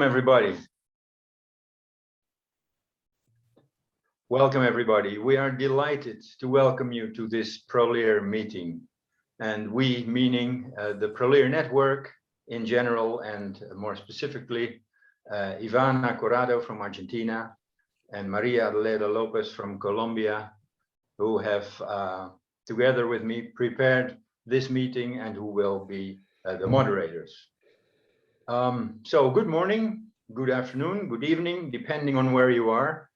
Everybody. Welcome everybody. We are delighted to welcome you to this ProLear meeting. And we, meaning the ProLear network in general, and more specifically, Ivana Corrado from Argentina and Maria Adelaida Lopez from Colombia, who have together with me prepared this meeting and who will be the moderators. So good morning, good afternoon, good evening, depending on where you are.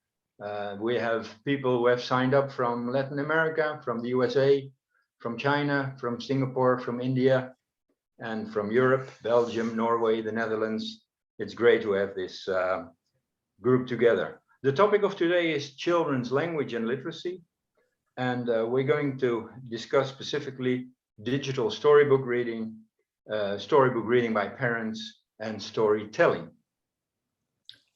We have people who have signed up from Latin America, from the USA, from China, from Singapore, from India, and from Europe, Belgium, Norway, the Netherlands. It's great to have this group together. The topic of today is children's language and literacy. And we're going to discuss specifically digital storybook reading by parents, and storytelling.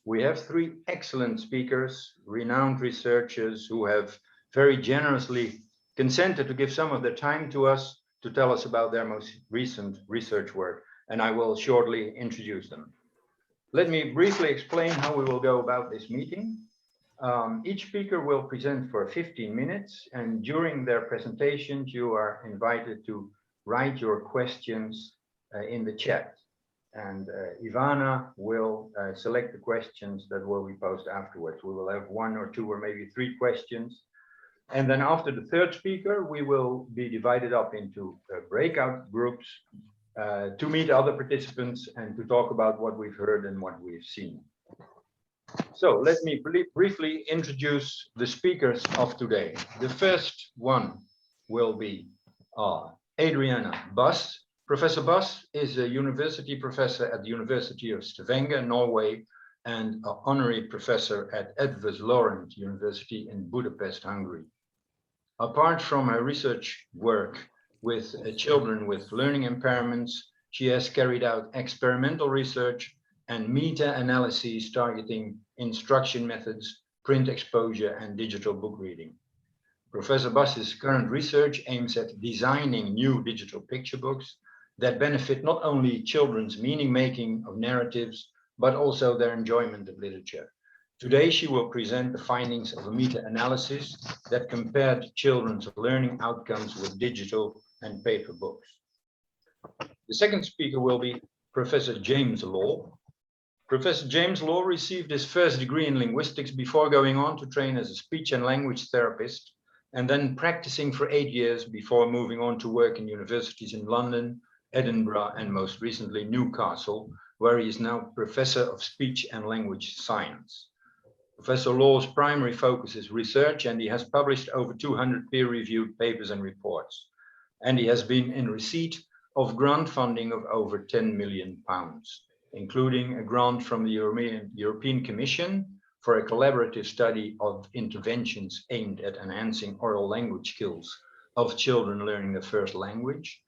We have three excellent speakers, renowned researchers who have very generously consented to give some of their time to us to tell us about their most recent research work, and I will shortly introduce them. Let me briefly explain how we will go about this meeting. Each speaker will present for 15 minutes, and during their presentations, you are invited to write your questions in the chat. And Ivana will select the questions that will be posed afterwards. We will have one or two or maybe three questions. And then after the third speaker, we will be divided up into breakout groups to meet other participants and to talk about what we've heard and what we've seen. So let me briefly introduce the speakers of today. The first one will be Adriana Buss. Professor Buss is a university professor at the University of Stavanger, Norway, and an honorary professor at Edvard Laurent University in Budapest, Hungary. Apart from her research work with children with learning impairments, she has carried out experimental research and meta-analyses targeting instruction methods, print exposure, and digital book reading. Professor Buss's current research aims at designing new digital picture books that benefit not only children's meaning-making of narratives, but also their enjoyment of literature. Today, she will present the findings of a meta-analysis that compared children's learning outcomes with digital and paper books. The second speaker will be Professor James Law. Professor James Law received his first degree in linguistics before going on to train as a speech and language therapist, and then practicing for 8 years before moving on to work in universities in London, Edinburgh, and most recently Newcastle, where he is now Professor of Speech and Language Science. Professor Law's primary focus is research, and he has published over 200 peer-reviewed papers and reports. And he has been in receipt of grant funding of over £10 million, including a grant from the European Commission for a collaborative study of interventions aimed at enhancing oral language skills of children learning their first language,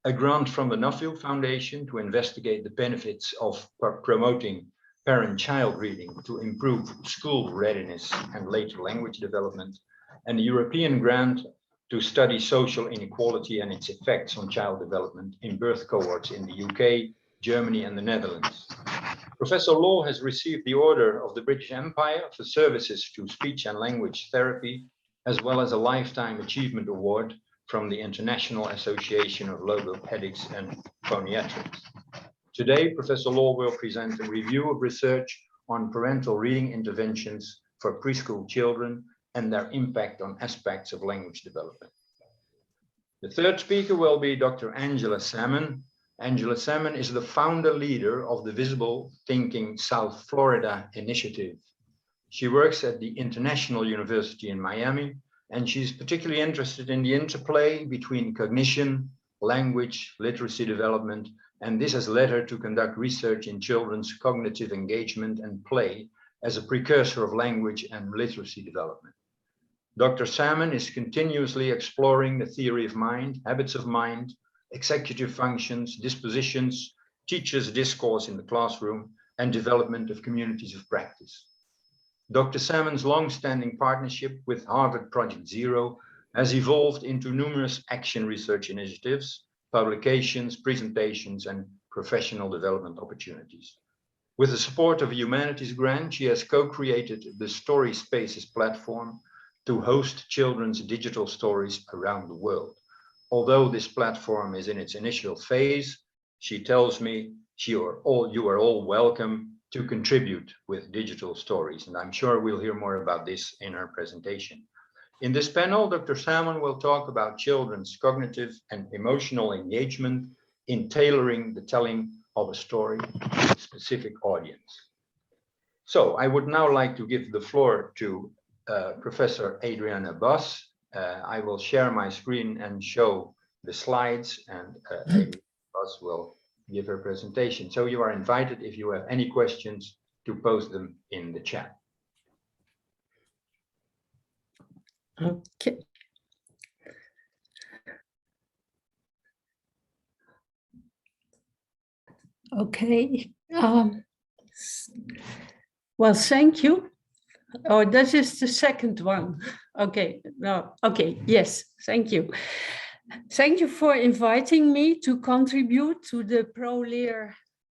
a grant from the Nuffield Foundation to investigate the benefits of promoting parent-child reading to improve school readiness and later language development, and a European grant to study social inequality and its effects on child development in birth cohorts in the UK, Germany, and the Netherlands. Professor Law has received the Order of the British Empire for services to speech and language therapy, as well as a Lifetime Achievement Award from the International Association of Logopedics and Phoniatrics. Today, Professor Law will present a review of research on parental reading interventions for preschool children and their impact on aspects of language development. The third speaker will be Dr. Angela Salmon. Angela Salmon is the founder leader of the Visible Thinking South Florida initiative. She works at the International University in Miami, and she's particularly interested in the interplay between cognition, language, literacy development, and this has led her to conduct research in children's cognitive engagement and play as a precursor of language and literacy development. Dr. Salmon is continuously exploring the theory of mind, habits of mind, executive functions, dispositions, teachers' discourse in the classroom, and development of communities of practice. Dr. Salmon's long-standing partnership with Harvard Project Zero has evolved into numerous action research initiatives, publications, presentations, and professional development opportunities. With the support of a humanities grant, she has co-created the Story Spaces platform to host children's digital stories around the world. Although this platform is in its initial phase, she tells me you are all welcome to contribute with digital stories. And I'm sure we'll hear more about this in her presentation. In this panel, Dr. Salmon will talk about children's cognitive and emotional engagement in tailoring the telling of a story to a specific audience. So I would now like to give the floor to Professor Adriana Bas. I will share my screen and show the slides, and Adriana Bas will give her presentation. So you are invited, if you have any questions, to post them in the chat. Okay. Okay. Well, thank you. Oh, this is the second one. Okay. No. Okay. Yes. Thank you. Thank you for inviting me to contribute to the ProLeer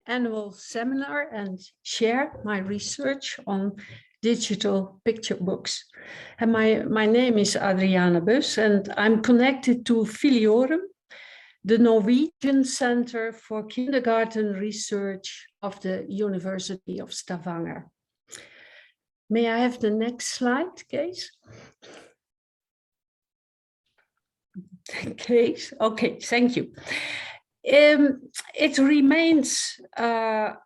annual seminar and share my research on digital picture books. And my name is Adriana Bus, and I'm connected to Filiorum, the Norwegian Center for Kindergarten Research of the University of Stavanger. May I have the next slide, Kees? Kees, okay, thank you. It remains a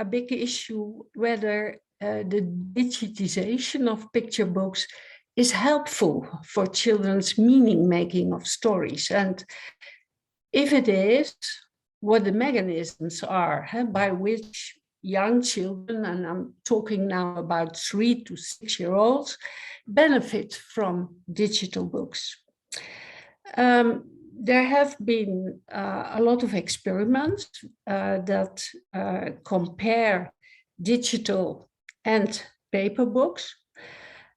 big issue whether the digitization of picture books is helpful for children's meaning making of stories. And if it is, what the mechanisms are by which young children, and I'm talking now about 3 to 6 year olds, benefit from digital books. There have been a lot of experiments that compare digital and paper books.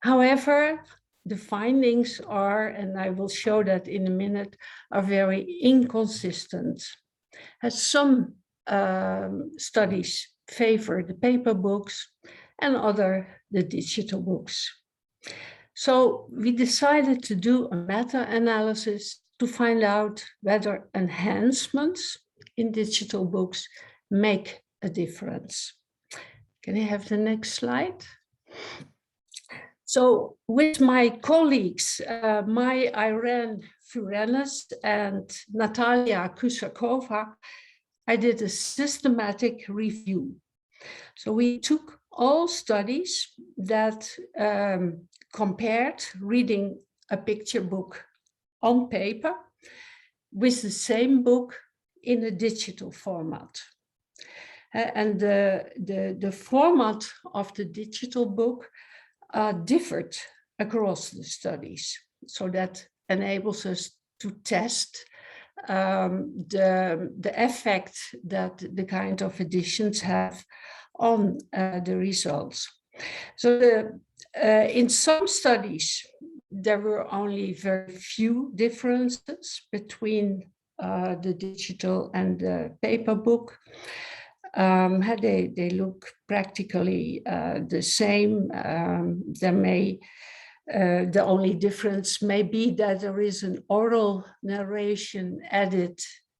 However, the findings are, and I will show that in a minute, are very inconsistent. As some studies favor the paper books and other the digital books. So we decided to do a meta-analysis to find out whether enhancements in digital books make a difference. Can I have the next slide? So with my colleagues, Irene Furenes and Natalia Kusakova, I did a systematic review. So we took all studies that compared reading a picture book on paper with the same book in a digital format. And the format of the digital book differed across the studies. So that enables us to test the effect that the kind of editions have on the results. So in some studies, there were only very few differences between the digital and the paper book. They look practically the same. The only difference may be that there is an oral narration added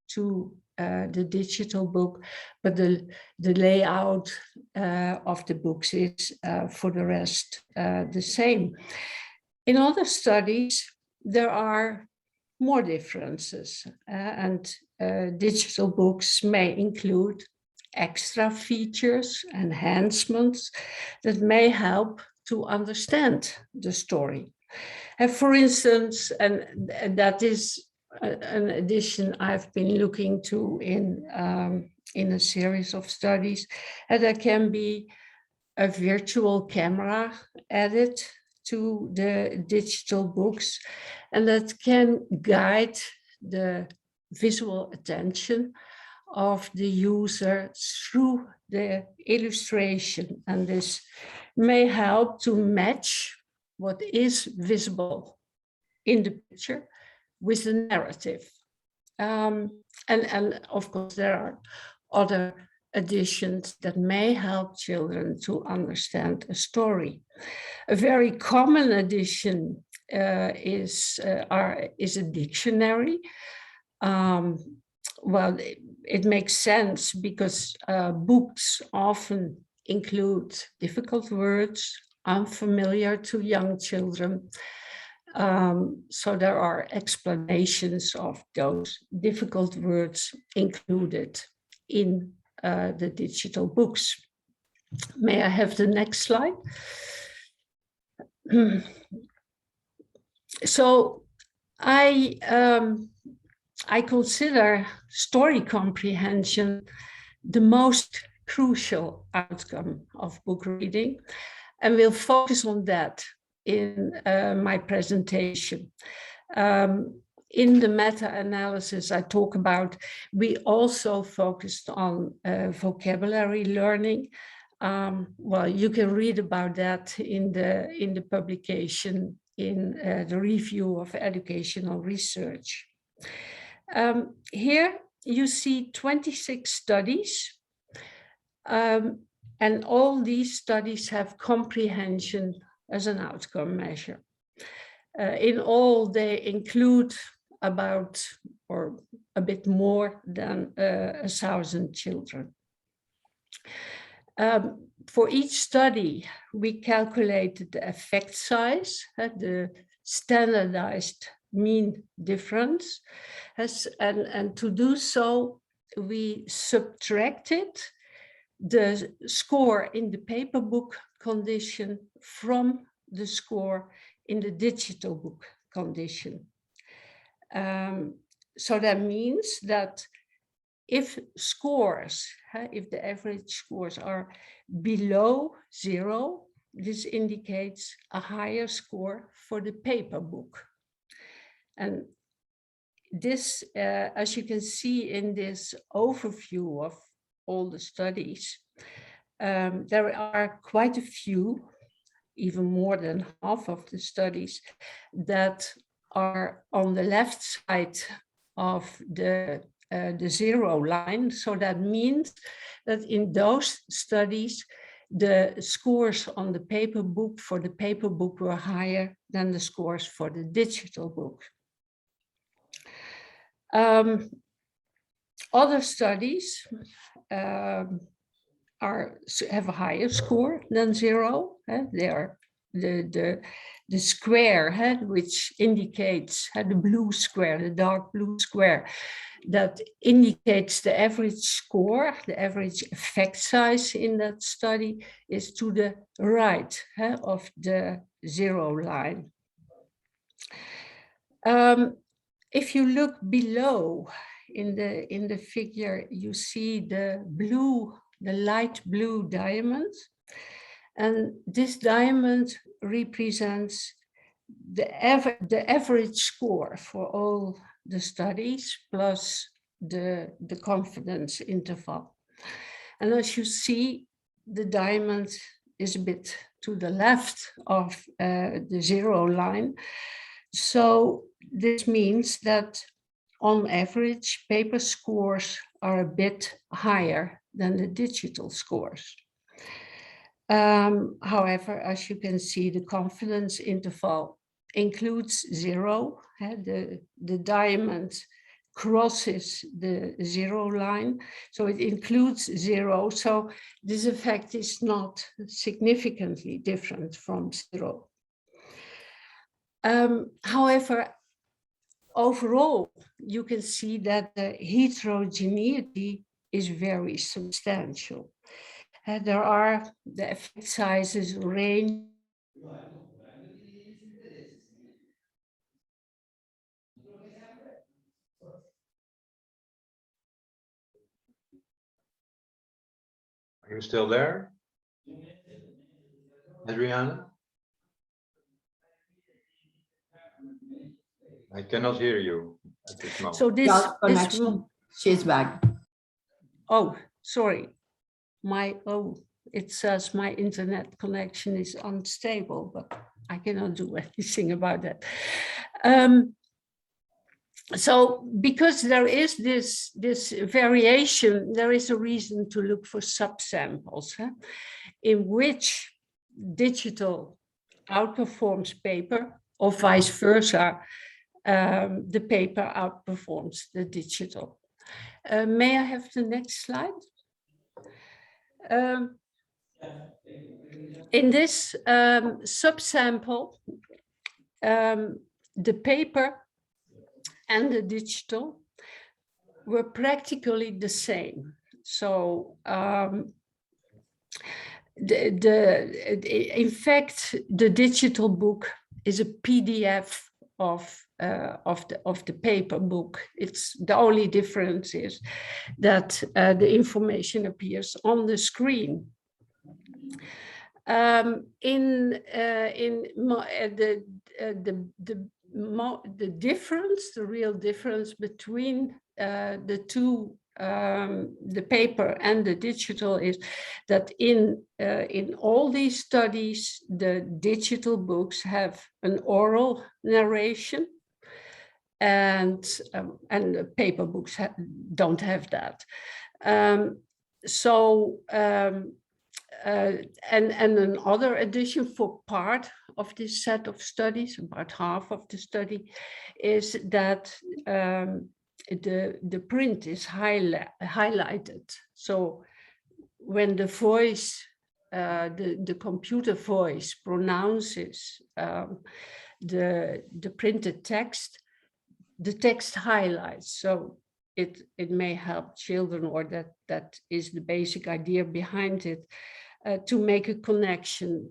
to the digital book, but the layout of the books is for the rest the same. In other studies, there are more differences, and digital books may include extra features, enhancements that may help to understand the story. And for instance, and that is an addition I've been looking to in a series of studies, and there can be a virtual camera added to the digital books, and that can guide the visual attention of the user through the illustration, and this may help to match what is visible in the picture with the narrative. And of course, there are other additions that may help children to understand a story. A very common addition is a dictionary. Well, it makes sense because books often include difficult words, unfamiliar to young children. So there are explanations of those difficult words included in the digital books. May I have the next slide? So I consider story comprehension the most crucial outcome of book reading, and we'll focus on that in my presentation. In the meta-analysis I talk about, we also focused on vocabulary learning. Well, you can read about that in the publication in the Review of Educational Research. Here you see 26 studies, and all these studies have comprehension as an outcome measure. In all, they include about or a bit more than 1,000 children. For each study, we calculated the effect size, the standardized mean difference, and to do so, we subtracted the score in the paper book condition from the score in the digital book condition. So that means that if the average scores are below 0, this indicates a higher score for the paper book. And this, as you can see in this overview of all the studies, there are quite a few, even more than half of the studies, that are on the left side of the 0 line. So that means that in those studies, the scores on the paper book for the paper book were higher than the scores for the digital book. Other studies have a higher score than 0. They are the square, which indicates the blue square, the dark blue square, that indicates the average score, the average effect size in that study is to the right of the 0 line. If you look below in the figure, you see the light blue diamond, and this diamond represents the average score for all the studies plus the confidence interval. And as you see, the diamond is a bit to the left of the 0 line. So this means that on average, paper scores are a bit higher than the digital scores. However, as you can see, the confidence interval includes 0. The diamond crosses the 0 line, so it includes 0. So this effect is not significantly different from 0. However, overall, you can see that the heterogeneity is very substantial. There are the effect sizes range. Are you still there, Adriana? I cannot hear you at this moment. So this connection. She's back. Oh, sorry. It says my internet connection is unstable, but I cannot do anything about that. So because there is this variation, there is a reason to look for subsamples, in which digital outperforms paper, or vice versa, the paper outperforms the digital. May I have the next slide? In this subsample, the paper and the digital were practically the same. So in fact, the digital book is a PDF of the paper book. It's the only difference is that the information appears on the screen. The difference, the real difference between the two, the paper and the digital, is that in all these studies, the digital books have an oral narration, and the paper books don't have that. And another addition for part of this set of studies, about half of the study, is that the print is highlighted. So when the voice, the computer voice pronounces the printed text, the text highlights. So it may help children, or that is the basic idea behind it, to make a connection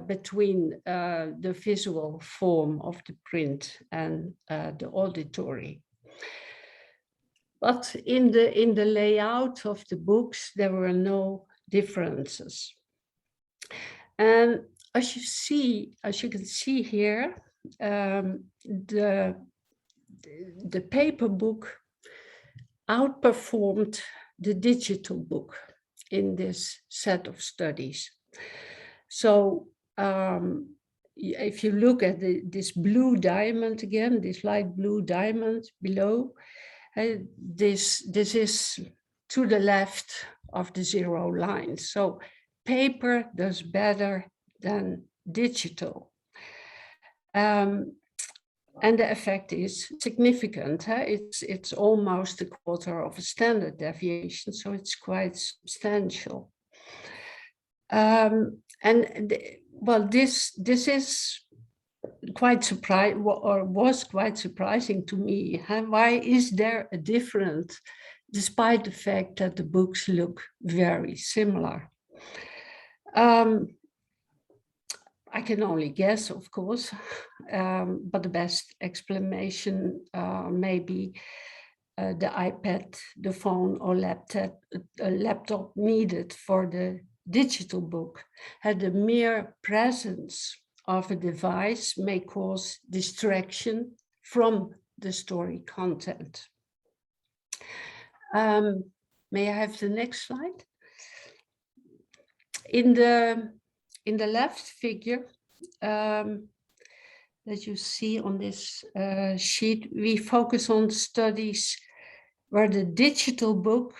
between the visual form of the print and the auditory. But in the layout of the books, there were no differences. And as you can see here, the paper book outperformed the digital book in this set of studies. So if you look at this blue diamond again, this light blue diamond below, this is to the left of the 0 line. So paper does better than digital. And the effect is significant. It's almost a quarter of a standard deviation, so it's quite substantial. Well, this is quite surprising, or was quite surprising to me. Why is there a difference, despite the fact that the books look very similar? I can only guess, of course, but the best explanation may be the iPad, the phone, or laptop needed for the digital book. The mere presence of a device may cause distraction from the story content. May I have the next slide? In the left figure that you see on this sheet, we focus on studies where the digital book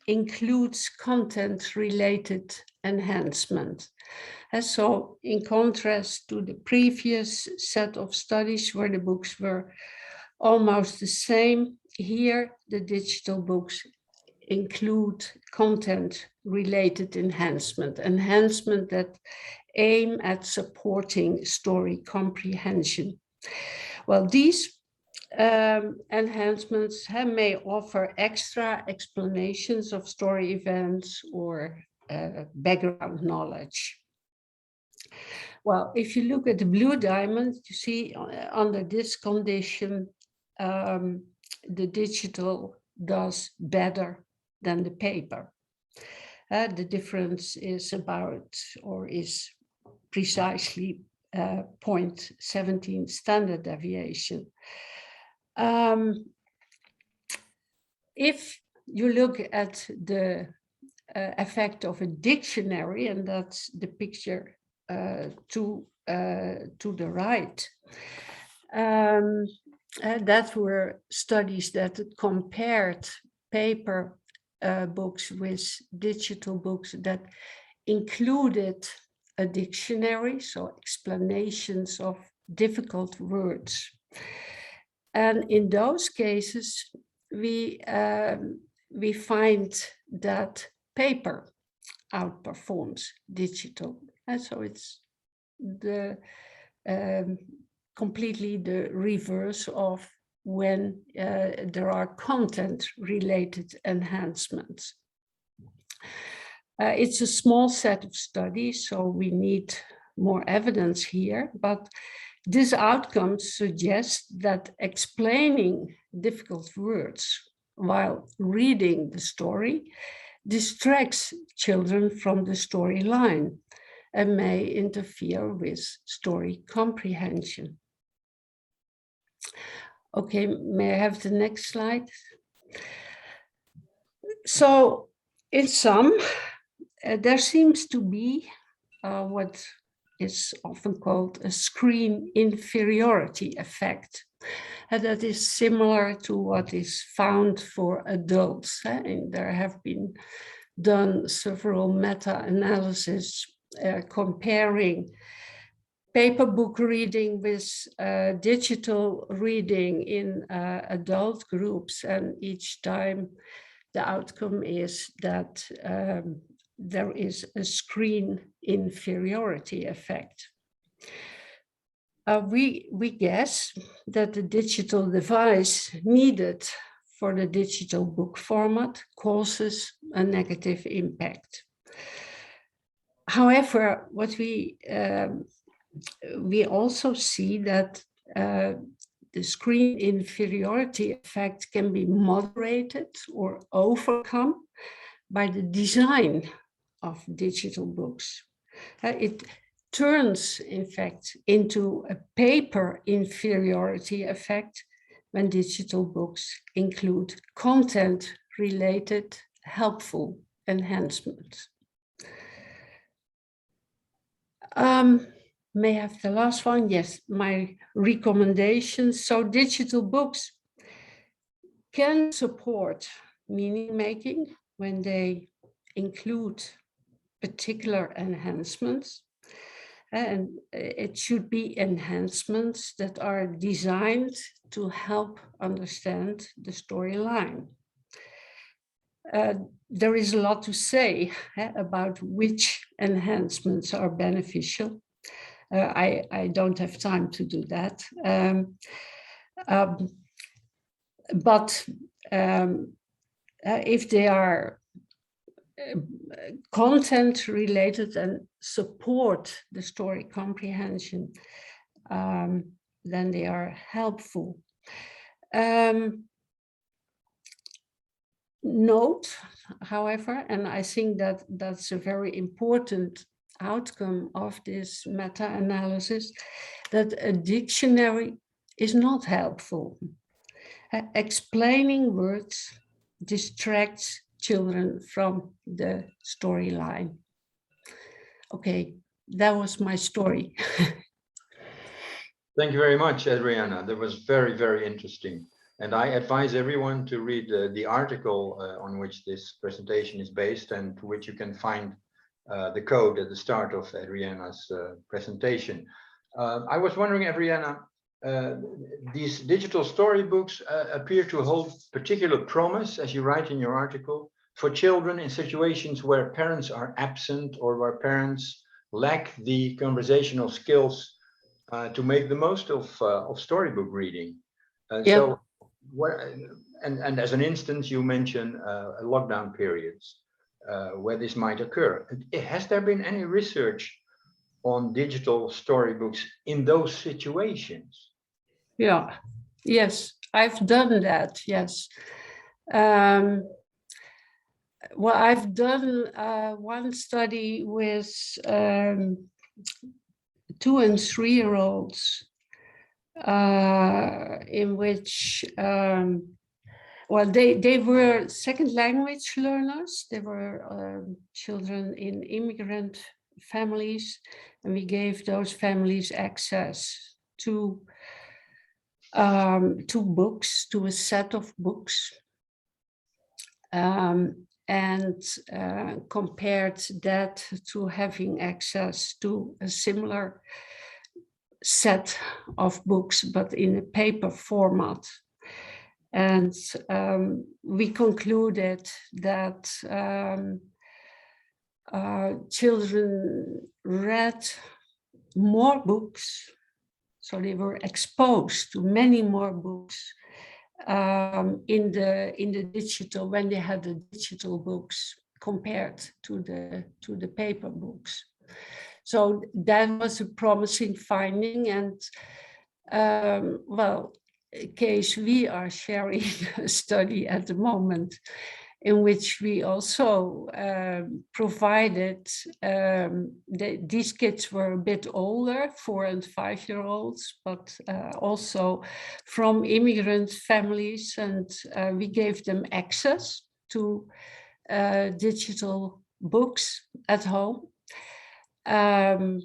includes content-related enhancement. And so in contrast to the previous set of studies where the books were almost the same, here the digital books include content-related enhancement that aim at supporting story comprehension. Well, these enhancements may offer extra explanations of story events or background knowledge. Well, if you look at the blue diamond, you see under this condition, the digital does better than the paper. The difference is about, or is precisely 0.17 standard deviation. If you look at the effect of a dictionary, and that's the picture to the right, that were studies that compared paper books with digital books that included a dictionary, so explanations of difficult words. And in those cases, we find that paper outperforms digital. And so it's the completely the reverse of when there are content-related enhancements. It's a small set of studies, so we need more evidence here, but this outcome suggests that explaining difficult words while reading the story distracts children from the storyline and may interfere with story comprehension. Okay, may I have the next slide? So, in sum, there seems to be what is often called a screen inferiority effect. And that is similar to what is found for adults. And there have been done several meta-analyses comparing paper book reading with digital reading in adult groups, and each time the outcome is that there is a screen inferiority effect. We guess that the digital device needed for the digital book format causes a negative impact. However, what we also see that the screen inferiority effect can be moderated or overcome by the design of digital books. It turns, in fact, into a paper inferiority effect when digital books include content-related helpful enhancements. May I have the last one? Yes, my recommendations. So digital books can support meaning making when they include particular enhancements. And it should be enhancements that are designed to help understand the storyline. There is a lot to say about which enhancements are beneficial. I don't have time to do that. But if they are content related and support the story comprehension, then they are helpful. Note, however, and I think that that's a very important outcome of this meta-analysis, that a dictionary is not helpful. Explaining words distracts children from the storyline. Okay, that was my story. Thank you very much, Adriana. That was very, very interesting. And I advise everyone to read the article on which this presentation is based, and to which you can find the code at the start of Adriana's presentation. I was wondering, Adriana, these digital storybooks appear to hold particular promise, as you write in your article, for children in situations where parents are absent or where parents lack the conversational skills to make the most of storybook reading. So, and as an instance, you mention lockdown periods where this might occur. Has there been any research on digital storybooks in those situations? Yeah, yes, I've done that, yes. Well, I've done one study with 2- and 3-year-olds in which, well, they were second language learners. They were children in immigrant families, and we gave those families access to two books, to a set of books, and compared that to having access to a similar set of books, but in a paper format. And we concluded that children read more books, so they were exposed to many more books in the digital, when they had the digital books compared to the paper books. So that was a promising finding, and well, Kees, we are sharing a study at the moment in which we also provided, these kids were a bit older, 4 and 5 year olds, but also from immigrant families, and we gave them access to digital books at home. And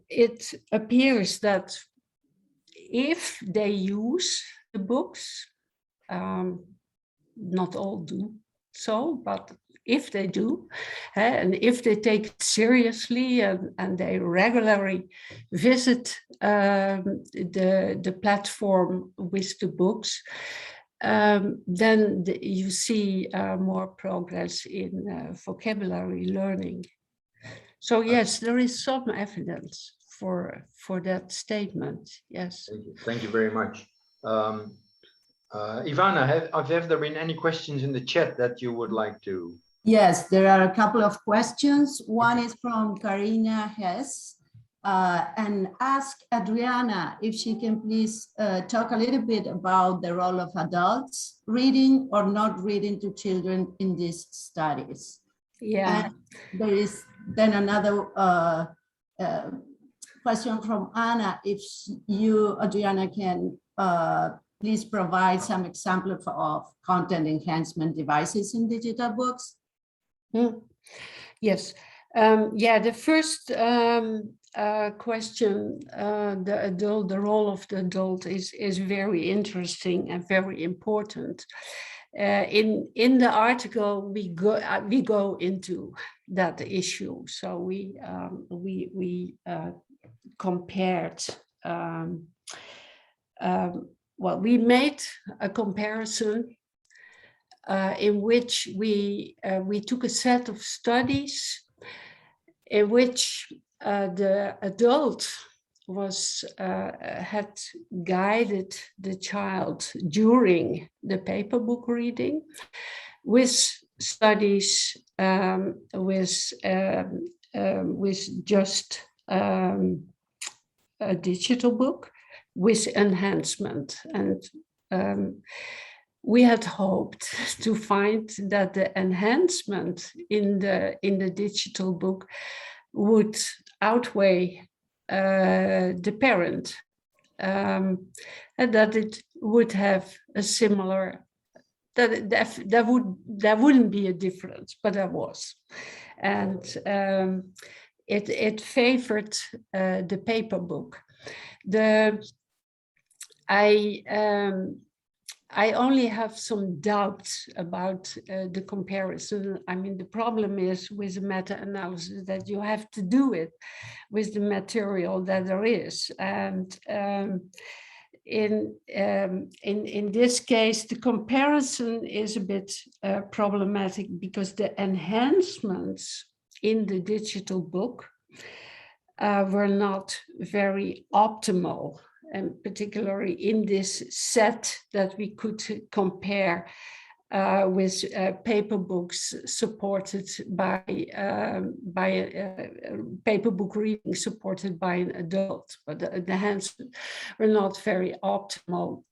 it appears that if they use the books, not all do so, but if they do, and if they take it seriously and they regularly visit the platform with the books, then you see more progress in vocabulary learning. So yes, there is some evidence for that statement. Yes. Thank you very much. Ivana, have there been any questions in the chat that you would like to? Yes, there are a couple of questions. One is from Karina Hess and ask Adriana if she can please talk a little bit about the role of adults reading or not reading to children in these studies. Yeah. And there is then another question from Anna, if you, Adriana, can please provide some examples of content enhancement devices in digital books. Yes. Yeah, the first question, the role of the adult is very interesting and very important. In the article, we go into that issue. So we compared. Well, we made a comparison in which we took a set of studies in which the adult had guided the child during the paper book reading, with studies with just a digital book with enhancement. And we had hoped to find that the enhancement in the digital book would outweigh the parent, and that it would have a similar, there wouldn't be a difference, but there was. And it favored the paper book. I only have some doubts about the comparison. I mean, the problem is with the meta-analysis that you have to do it with the material that there is. And in this case, the comparison is a bit problematic because the enhancements in the digital book were not very optimal, and particularly in this set that we could compare with paper books supported by paper book reading supported by an adult, but the enhancements were not very optimal.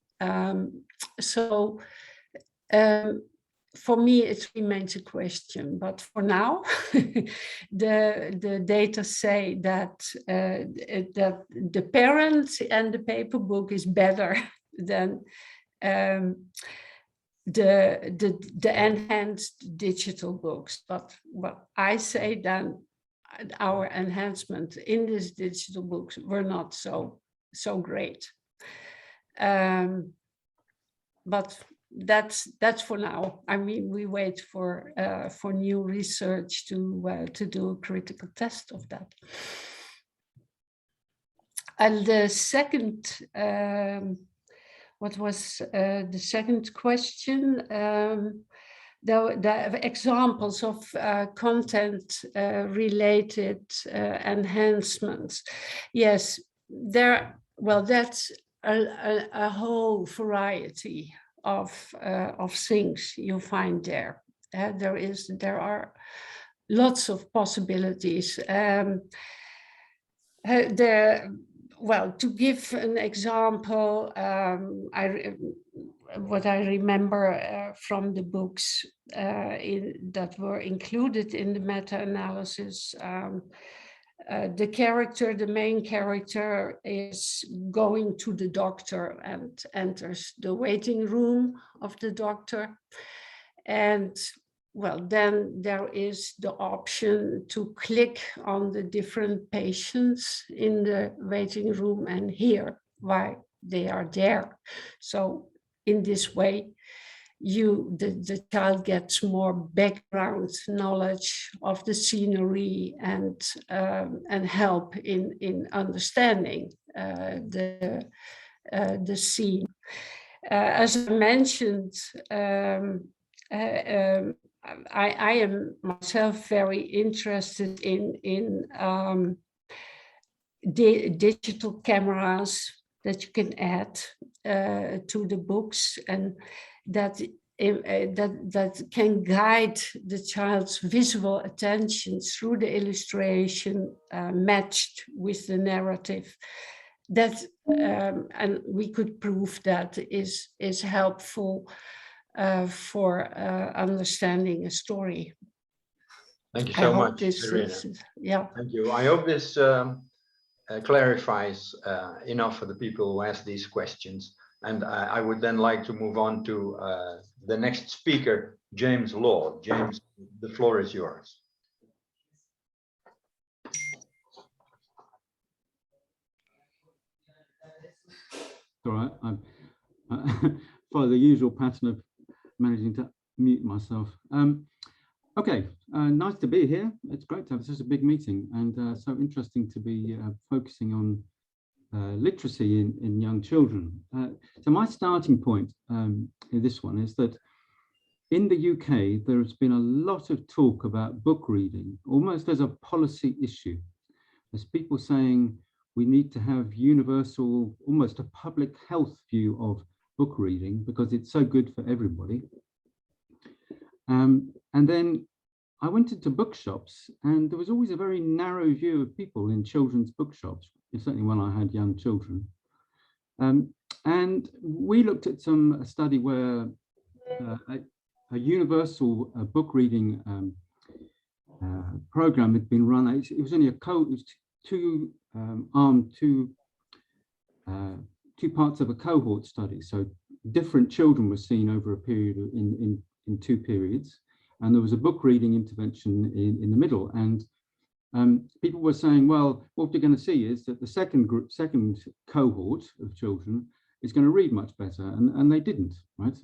For me, it remains a question, but for now, the data say that that the parent and the paper book is better than the enhanced digital books. But what I say then, our enhancement in these digital books were not so great. But that's for now. I mean, we wait for new research to do a critical test of that. And the second, what was the second question? The examples of content related enhancements. Yes, well, that's a whole variety of things you find there. There are lots of possibilities. Well, to give an example, what I remember from the books that were included in the meta-analysis, the main character is going to the doctor and enters the waiting room of the doctor. And well, then there is the option to click on the different patients in the waiting room and hear why they are there. So in this way, the child gets more background knowledge of the scenery and help in understanding the scene. As I mentioned, I am myself very interested in digital cameras that you can add to the books, and that can guide the child's visual attention through the illustration matched with the narrative. That and we could prove that is helpful for understanding a story. Thank you so much, Irina. Yeah. Thank you. I hope this clarifies enough for the people who ask these questions. And I would then like to move on to the next speaker, James Law. James, the floor is yours. All right, I'm follow the usual pattern of managing to mute myself. Okay, nice to be here. It's great to have such a big meeting, and so interesting to be focusing on literacy in young children. So my starting point in this one is that in the UK, there has been a lot of talk about book reading, almost as a policy issue. There's people saying we need to have universal, almost a public health view of book reading because it's so good for everybody. And then I went into bookshops, and there was always a very narrow view of people in children's bookshops, certainly when I had young children. And we looked at a study where a universal book reading program had been run. It was only it was two parts of a cohort study. So different children were seen over a period in 2 periods, and there was a book reading intervention in the middle. And people were saying, well, what you're going to see is that the second cohort of children is going to read much better, and they didn't, right?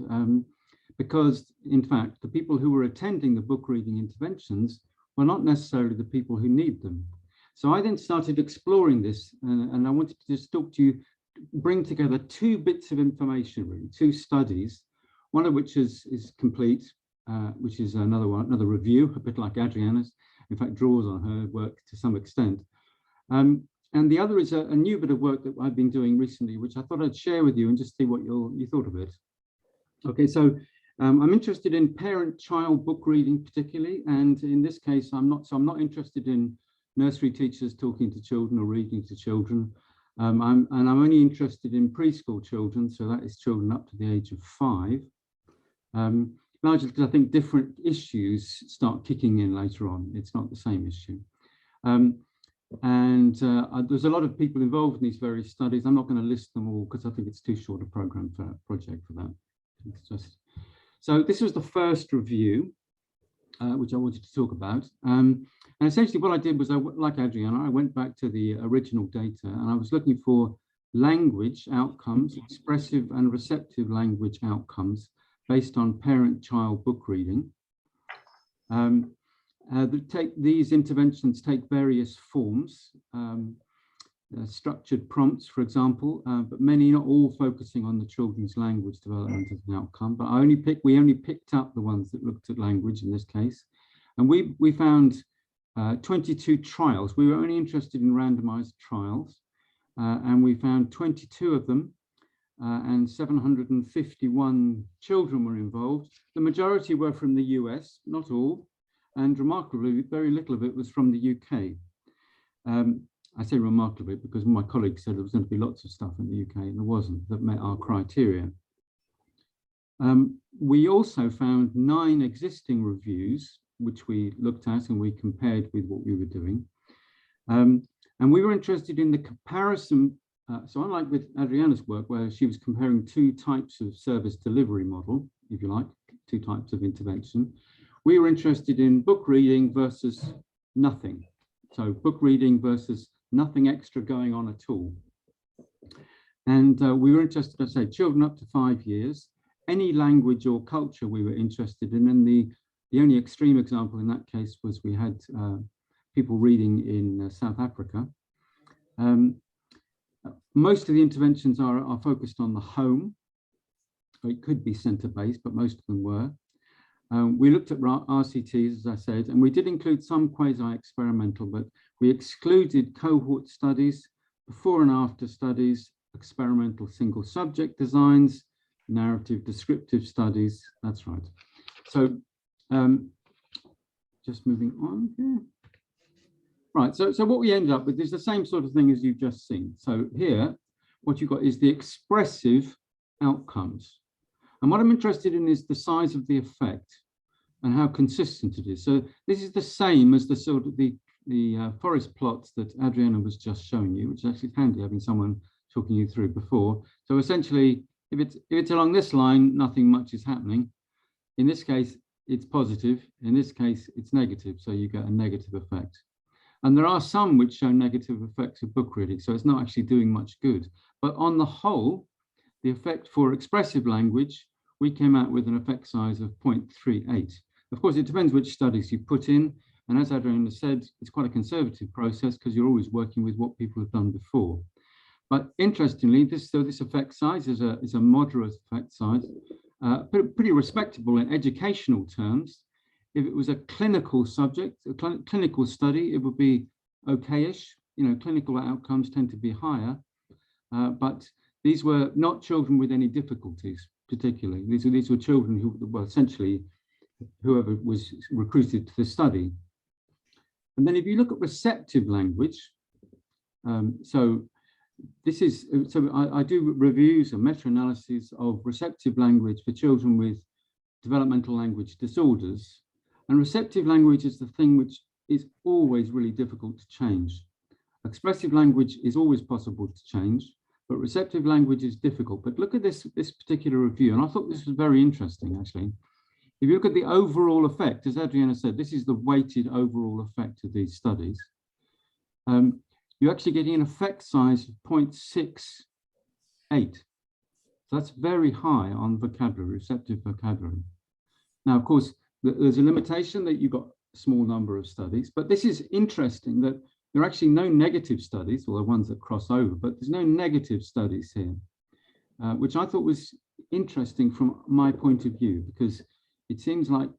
Because in fact, the people who were attending the book reading interventions were not necessarily the people who need them. So I then started exploring this, and I wanted to just talk to you, bring together 2 bits of information, really, 2 studies, one of which is complete, which is another review, a bit like Adriana's, in fact, draws on her work to some extent. And the other is a new bit of work that I've been doing recently, which I thought I'd share with you and just see what you thought of it. Okay, so I'm interested in parent-child book reading particularly, and in this case, I'm not interested in nursery teachers talking to children or reading to children. I'm only interested in preschool children, so that is children up to the age of 5. Largely because I think different issues start kicking in later on. It's not the same issue. There's a lot of people involved in these various studies. I'm not going to list them all because I think it's too short a project for that. So this was the first review, which I wanted to talk about. And essentially what I did was, like Adriana, I went back to the original data and I was looking for language outcomes, expressive and receptive language outcomes based on parent-child book reading. These interventions take various forms, structured prompts, for example, but many, not all, focusing on the children's language development as an outcome. But we only picked up the ones that looked at language in this case. And we found 22 trials. We were only interested in randomized trials, and we found 22 of them, and 751 children were involved. The majority were from the US, not all, and remarkably, very little of it was from the UK. I say remarkably because my colleagues said there was going to be lots of stuff in the UK, and there wasn't, that met our criteria. We also found 9 existing reviews, which we looked at and we compared with what we were doing. And we were interested in the comparison. So unlike with Adriana's work, where she was comparing 2 types of service delivery model, if you like, 2 types of intervention, we were interested in book reading versus nothing. So book reading versus nothing extra going on at all. And we were interested, I say, children up to 5 years, any language or culture we were interested in. And the only extreme example in that case was we had people reading in South Africa. Most of the interventions are focused on the home. It could be center-based, but most of them were. We looked at RCTs, as I said, and we did include some quasi-experimental, but we excluded cohort studies, before and after studies, experimental single subject designs, narrative descriptive studies. That's right. So just moving on here. Right, so what we ended up with is the same sort of thing as you've just seen. So here, what you've got is the expressive outcomes. And what I'm interested in is the size of the effect and how consistent it is. So this is the same as the sort of the forest plots that Adriana was just showing you, which is actually handy having someone talking you through before. So essentially, if it's along this line, nothing much is happening. In this case, it's positive. In this case, it's negative. So you get a negative effect. And there are some which show negative effects of book reading. So it's not actually doing much good. But on the whole, the effect for expressive language, we came out with an effect size of 0.38. Of course, it depends which studies you put in. And as Adriana said, it's quite a conservative process because you're always working with what people have done before. But interestingly, this effect size is a moderate effect size, pretty respectable in educational terms. If it was a clinical subject, a clinical study, it would be okay-ish. You know, clinical outcomes tend to be higher, but these were not children with any difficulties, particularly. These were children who, well, essentially, whoever was recruited to the study. And then if you look at receptive language, so I do reviews and meta-analyses of receptive language for children with developmental language disorders. And receptive language is the thing which is always really difficult to change. Expressive language is always possible to change, but receptive language is difficult. But look at this particular review, and I thought this was very interesting, actually. If you look at the overall effect, as Adriana said, this is the weighted overall effect of these studies. You're actually getting an effect size of 0.68. So that's very high on vocabulary, receptive vocabulary. Now, of course, there's a limitation that you've got a small number of studies, but this is interesting that there are actually no negative studies, or the ones that cross over, but there's no negative studies here, which I thought was interesting from my point of view, because it seems like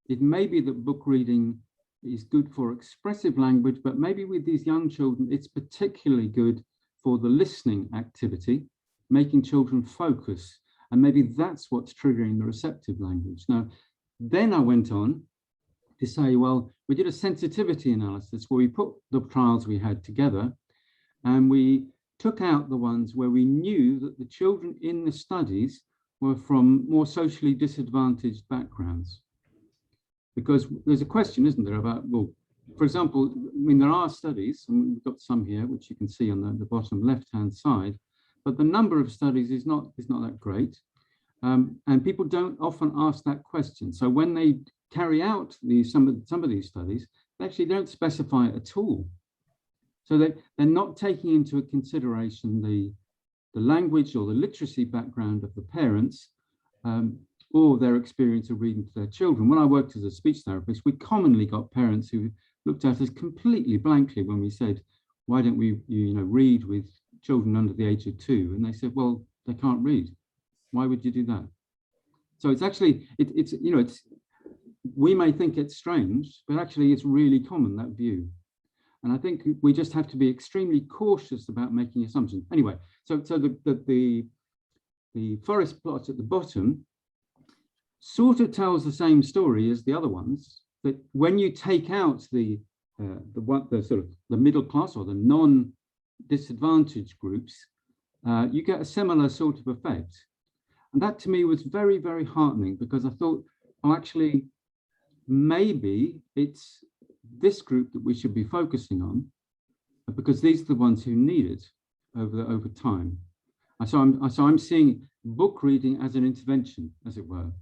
it may be that book reading is good for expressive language, but maybe with these young children, it's particularly good for the listening activity, making children focus. And maybe that's what's triggering the receptive language. Now, then I went on to say, well, we did a sensitivity analysis where we put the trials we had together and we took out the ones where we knew that the children in the studies were from more socially disadvantaged backgrounds. Because there's a question, isn't there, about, well, for example, I mean, there are studies, and we've got some here, which you can see on the bottom left-hand side, but the number of studies is not that great. And people don't often ask that question. So when they carry out some of these studies, they actually don't specify it at all. So they're not taking into consideration the language or the literacy background of the parents, or their experience of reading to their children. When I worked as a speech therapist, we commonly got parents who looked at us completely blankly when we said, why don't we read with children under the age of 2? And they said, well, they can't read. Why would you do that? So it's actually, we may think it's strange, but actually it's really common, that view. And I think we just have to be extremely cautious about making assumptions. Anyway, so the forest plot at the bottom sort of tells the same story as the other ones, but when you take out the middle class or the non-disadvantaged groups, you get a similar sort of effect. And that to me was very, very heartening, because I thought, well, actually, maybe it's this group that we should be focusing on, because these are the ones who need it over time. So I'm seeing book reading as an intervention, as it were,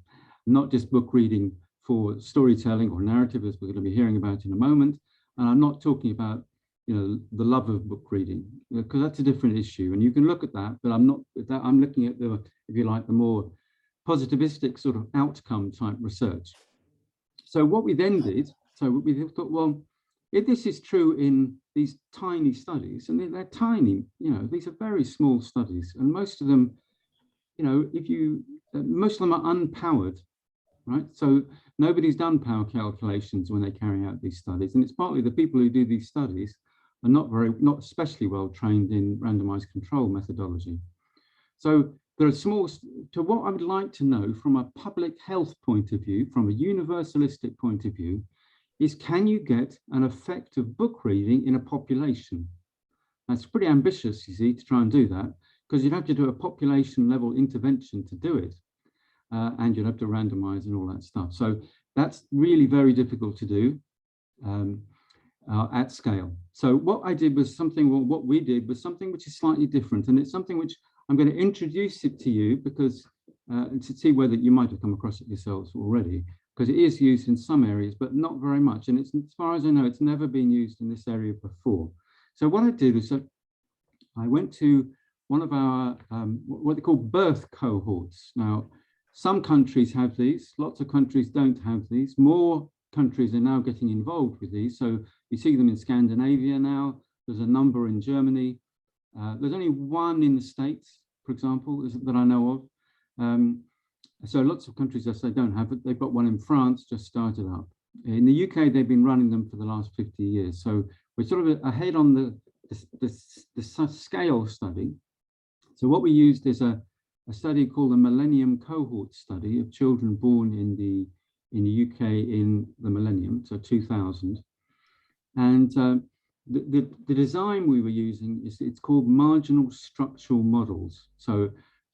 not just book reading for storytelling or narrative, as we're going to be hearing about in a moment. And I'm not talking about, the love of book reading, because that's a different issue. And you can look at that, but I'm looking at the, if you like, the more positivistic sort of outcome type research. So what we then did, so we thought, well, if this is true in these tiny studies, and they're tiny, these are very small studies, and most of them, most of them are unpowered, right? So nobody's done power calculations when they carry out these studies, and it's partly the people who do these studies are not especially well trained in randomized control methodology. So there are small, to what I would like to know from a public health point of view, from a universalistic point of view, is can you get an effect of book reading in a population? That's pretty ambitious, you see, to try and do that, because you'd have to do a population level intervention to do it. And you'd have to randomize and all that stuff. So that's really very difficult to do at scale. So what we did was something which is slightly different. And it's something which I'm going to introduce it to you, because to see whether you might have come across it yourselves already, because it is used in some areas, but not very much. And it's, as far as I know, it's never been used in this area before. So what I did is that I went to one of our, what they call birth cohorts. Now, some countries have these, lots of countries don't have these. More countries are now getting involved with these. So you see them in Scandinavia now. There's a number in Germany. There's only one in the States, for example, that I know of. So lots of countries, as I don't have it. They've got one in France, just started up. In the UK, they've been running them for the last 50 years. So we're sort of ahead on the scale study. So what we used is a study called the Millennium Cohort Study of children born in the UK in the millennium, so 2000. And the design we were using it's called marginal structural models. So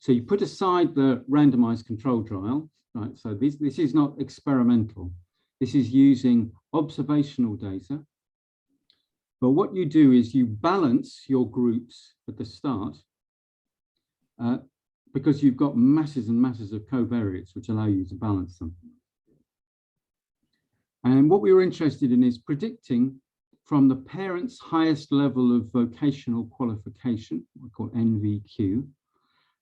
you put aside the randomized control trial, right? So this is not experimental. This is using observational data. But what you do is you balance your groups at the start, because you've got masses and masses of covariates which allow you to balance them. And what we were interested in is predicting from the parent's highest level of vocational qualification, we call NVQ.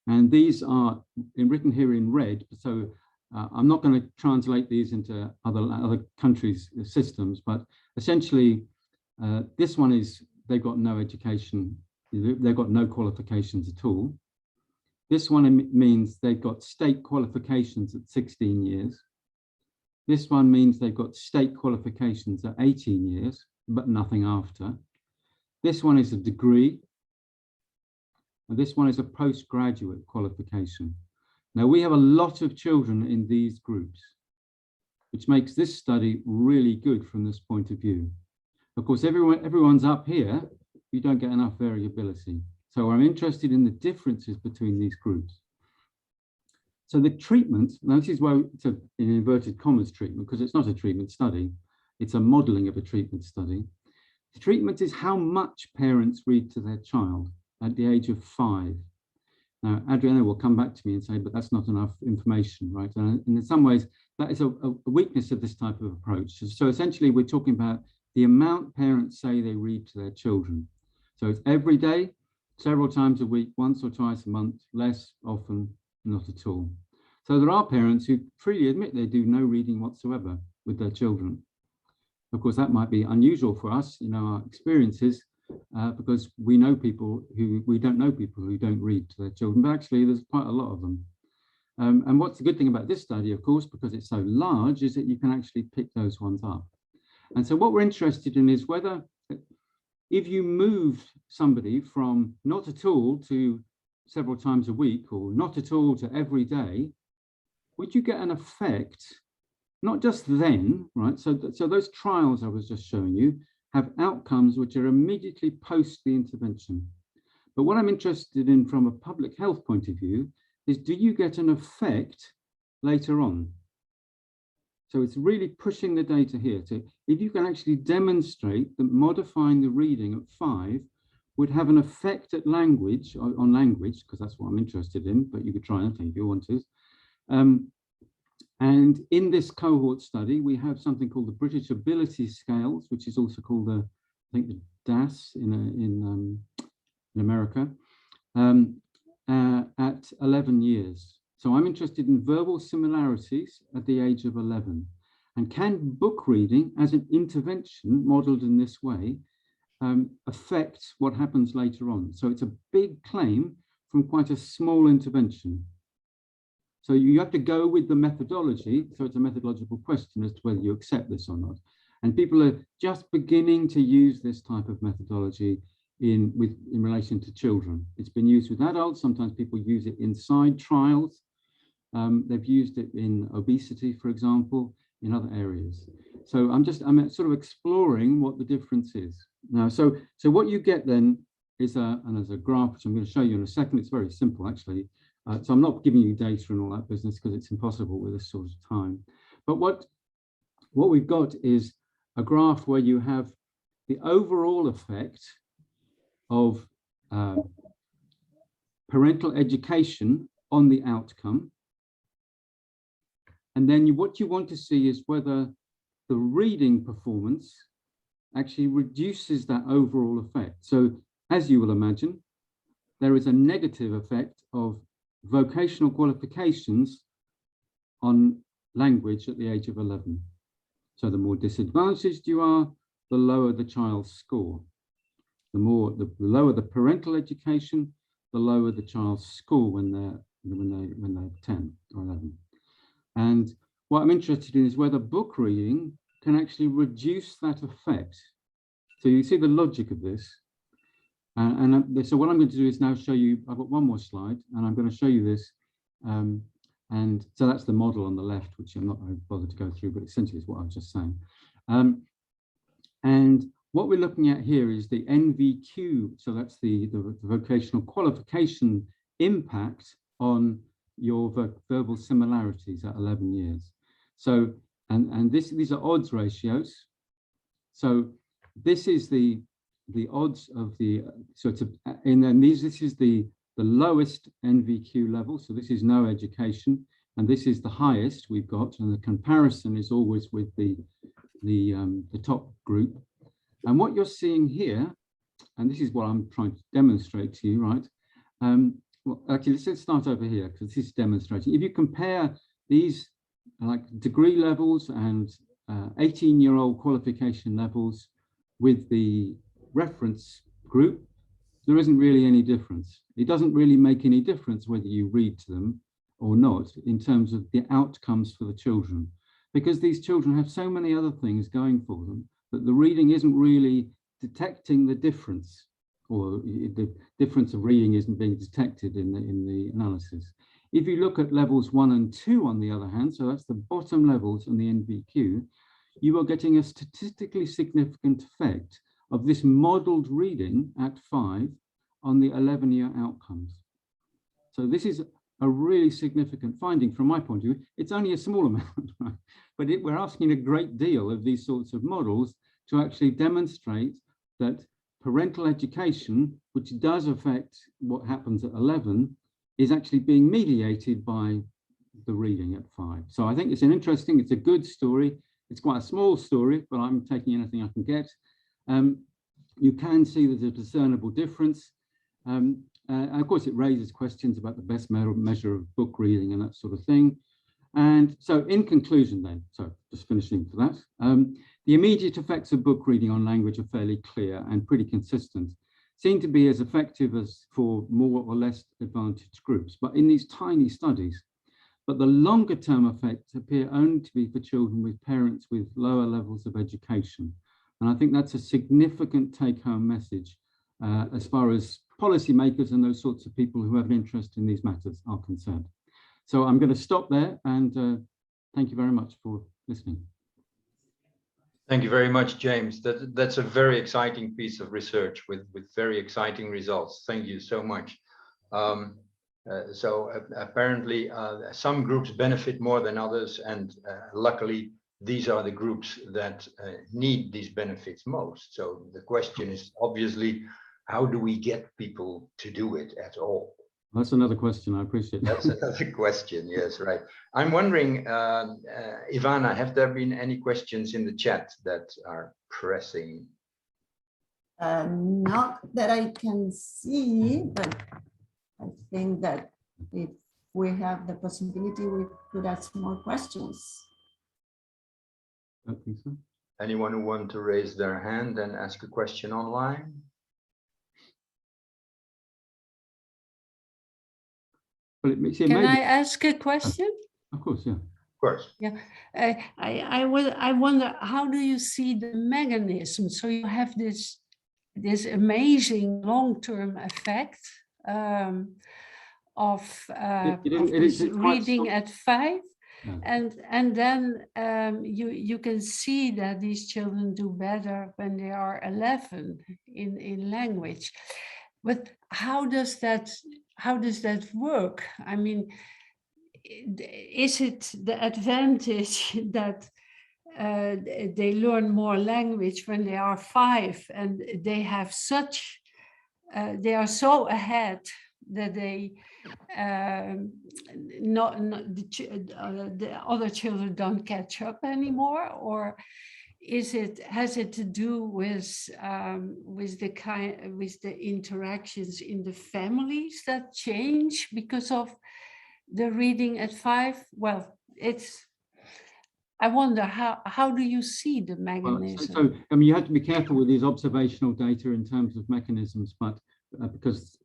And these are written here in red. So I'm not going to translate these into other countries' systems, but essentially this one is they've got no education, they've got no qualifications at all. This one means they've got state qualifications at 16 years. This one means they've got state qualifications at 18 years, but nothing after. This one is a degree. And this one is a postgraduate qualification. Now, we have a lot of children in these groups, which makes this study really good from this point of view. Of course, everyone's up here, you don't get enough variability. So I'm interested in the differences between these groups. So the treatment, now this is why it's an inverted commas treatment, because it's not a treatment study, it's a modeling of a treatment study. The treatment is how much parents read to their child at the age of 5. Now, Adriana will come back to me and say, but that's not enough information, right? And in some ways, that is a weakness of this type of approach. So essentially, we're talking about the amount parents say they read to their children. So it's every day, several times a week, once or twice a month, less often, not at all. So there are parents who freely admit they do no reading whatsoever with their children. Of course, that might be unusual for us in our experiences, because we don't know people who don't read to their children, but actually there's quite a lot of them. And what's the good thing about this study, of course, because it's so large, is that you can actually pick those ones up. And so what we're interested in is whether, if you moved somebody from not at all to several times a week, or not at all to every day, would you get an effect, not just then, right? So those trials I was just showing you have outcomes which are immediately post the intervention. But what I'm interested in from a public health point of view is, do you get an effect later on? So it's really pushing the data here. So if you can actually demonstrate that modifying the reading at 5 would have an effect at language, on language, because that's what I'm interested in, but you could try anything if you want to. And in this cohort study, we have something called the British Ability Scales, which is also called the, I think, the DAS in America, at 11 years. So I'm interested in verbal similarities at the age of 11. And can book reading as an intervention modeled in this way affect what happens later on? So it's a big claim from quite a small intervention. So you have to go with the methodology. So it's a methodological question as to whether you accept this or not. And people are just beginning to use this type of methodology in relation to children. It's been used with adults. Sometimes people use it inside trials. They've used it in obesity, for example, in other areas. So I'm sort of exploring what the difference is. Now, so what you get then is there's a graph, which I'm going to show you in a second. It's very simple, actually. So I'm not giving you data and all that business because it's impossible with this sort of time. But what we've got is a graph where you have the overall effect of parental education on the outcome. And then what you want to see is whether the reading performance actually reduces that overall effect. So as you will imagine, there is a negative effect of vocational qualifications on language at the age of 11. So the more disadvantaged you are, the lower the child's score. The lower the parental education, the lower the child's score when they're 10 or 11. And what I'm interested in is whether book reading can actually reduce that effect. So you see the logic of this. So what I'm going to do is now show you, I've got one more slide, and I'm going to show you this. And so that's the model on the left, which I'm not going to bother to go through, but essentially is what I was just saying. And what we're looking at here is the NVQ. So that's the vocational qualification impact on your verbal similarities at 11 years. So, and these are odds ratios. So this is the odds of the, so it's this is the lowest NVQ level. So this is no education, and this is the highest we've got, and the comparison is always with the top group. And what you're seeing here, and this is what I'm trying to demonstrate to you, right? Well, actually, let's start over here because this is demonstrating. If you compare these like degree levels and 18-year-old qualification levels with the reference group, there isn't really any difference. It doesn't really make any difference whether you read to them or not in terms of the outcomes for the children, because these children have so many other things going for them that the reading isn't really detecting the difference, or the difference of reading isn't being detected in the analysis. If you look at levels 1 and 2, on the other hand, so that's the bottom levels in the NVQ, you are getting a statistically significant effect of this modeled reading at 5 on the 11-year outcomes. So this is a really significant finding from my point of view. It's only a small amount, right? But we're asking a great deal of these sorts of models to actually demonstrate that parental education, which does affect what happens at 11, is actually being mediated by the reading at 5. So I think it's a good story. It's quite a small story, but I'm taking anything I can get. You can see there's a discernible difference. And of course, it raises questions about the best measure of book reading and that sort of thing. And so in conclusion then, so just finishing for that, the immediate effects of book reading on language are fairly clear and pretty consistent, seem to be as effective as for more or less advantaged groups, but in these tiny studies. But the longer term effects appear only to be for children with parents with lower levels of education. And I think that's a significant take-home message as far as policymakers and those sorts of people who have an interest in these matters are concerned. So I'm going to stop there and thank you very much for listening. Thank you very much, James. That's a very exciting piece of research with very exciting results. Thank you so much. So apparently some groups benefit more than others, and luckily these are the groups that need these benefits most. So the question is obviously, how do we get people to do it at all? That's another question. I appreciate that. That's another question. Yes, right. I'm wondering, Ivana, have there been any questions in the chat that are pressing? Not that I can see, but I think that if we have the possibility, we could ask more questions. I don't think so. Anyone who want to raise their hand and ask a question online? Well, Can I ask a question? Of course, yeah. Of course. Yeah, I wonder, how do you see the mechanism? So you have this amazing long-term effect of this reading at 5, yeah. And then you can see that these children do better when they are 11 in language. But how does that work? I mean, is it the advantage that they learn more language when they are 5 and they have such, they are so ahead that they the other children don't catch up anymore? Or has it to do with the interactions in the families that change because of the reading at 5? Well, I wonder, how do you see the mechanism? Well, so I mean, you have to be careful with these observational data in terms of mechanisms, but because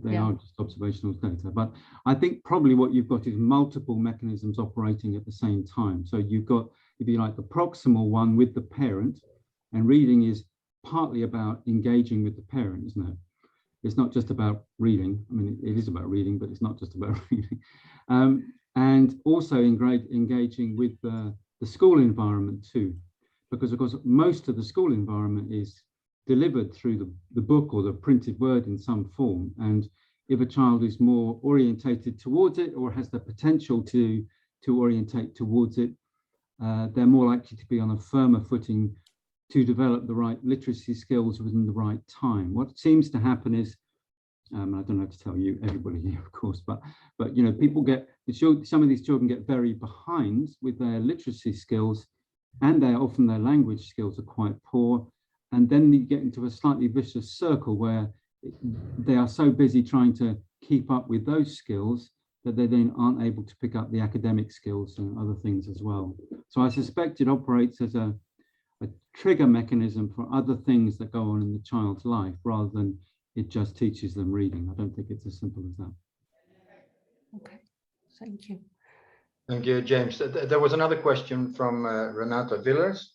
they are just observational data. But I think probably what you've got is multiple mechanisms operating at the same time. So you've got, if you like, the proximal one with the parent, and reading is partly about engaging with the parent, isn't it? It's not just about reading. I mean, it is about reading, but it's not just about reading. And also engaging with the school environment too, because of course, most of the school environment is delivered through the book or the printed word in some form. And if a child is more orientated towards it or has the potential to orientate towards it, they're more likely to be on a firmer footing to develop the right literacy skills within the right time. What seems to happen is, I don't have to tell you, everybody here, of course, but you know, people get, some of these children get very behind with their literacy skills, and often their language skills are quite poor. And then you get into a slightly vicious circle where they are so busy trying to keep up with those skills that they then aren't able to pick up the academic skills and other things as well. So I suspect it operates as a trigger mechanism for other things that go on in the child's life, rather than it just teaches them reading. I don't think it's as simple as that. Okay, thank you. Thank you, James. There was another question from Renata Villers.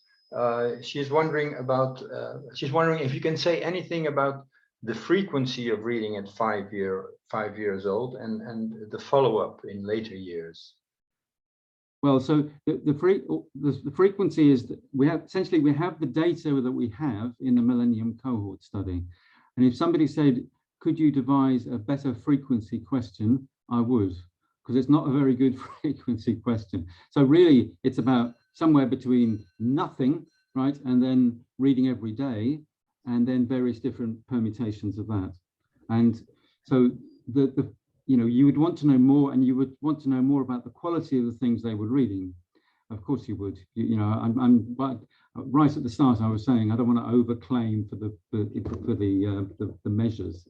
She's wondering if you can say anything about the frequency of reading at 5 years old and the follow-up in later years. Well, so the frequency is that we have the data that we have in the Millennium Cohort Study. And if somebody said, could you devise a better frequency question, I would, because it's not a very good frequency question. So really, it's about somewhere between nothing, right, and then reading every day, and then various different permutations of that. And so you know, you would want to know more, and you would want to know more about the quality of the things they were reading. Of course you would. You know, but right at the start I was saying I don't want to overclaim for the measures.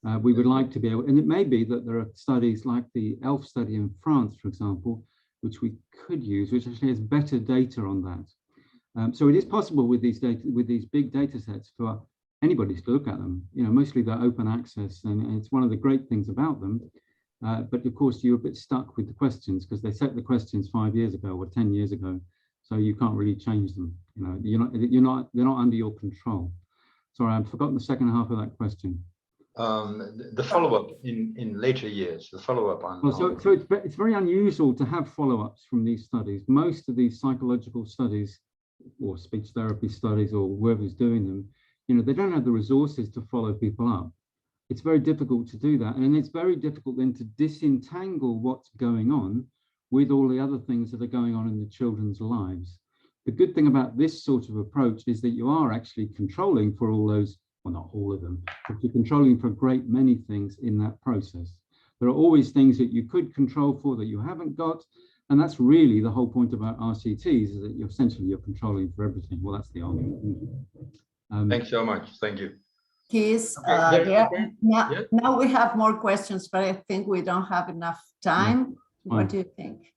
We would like to be able, and it may be that there are studies like the ELF study in France, for example, which we could use, which actually has better data on that. So it is possible with these data, with these big data sets, for anybody to look at them. You know, mostly they're open access, and it's one of the great things about them. But of course, you're a bit stuck with the questions because they set the questions 5 years ago or 10 years ago, so you can't really change them. You know, they're not under your control. Sorry, I've forgotten the second half of that question. The follow-up in later years, the follow-up on. Well, so it's very unusual to have follow-ups from these studies. Most of these psychological studies or speech therapy studies or whoever's doing them, you know, they don't have the resources to follow people up. It's very difficult to do that. And it's very difficult then to disentangle what's going on with all the other things that are going on in the children's lives. The good thing about this sort of approach is that you are actually controlling for all those, well, not all of them, but you're controlling for a great many things in that process. There are always things that you could control for that you haven't got. And that's really the whole point about RCTs, is that you're controlling for everything. Well, that's the argument. Thanks so much. Thank you. Kees, now we have more questions, but I think we don't have enough time. What do you think?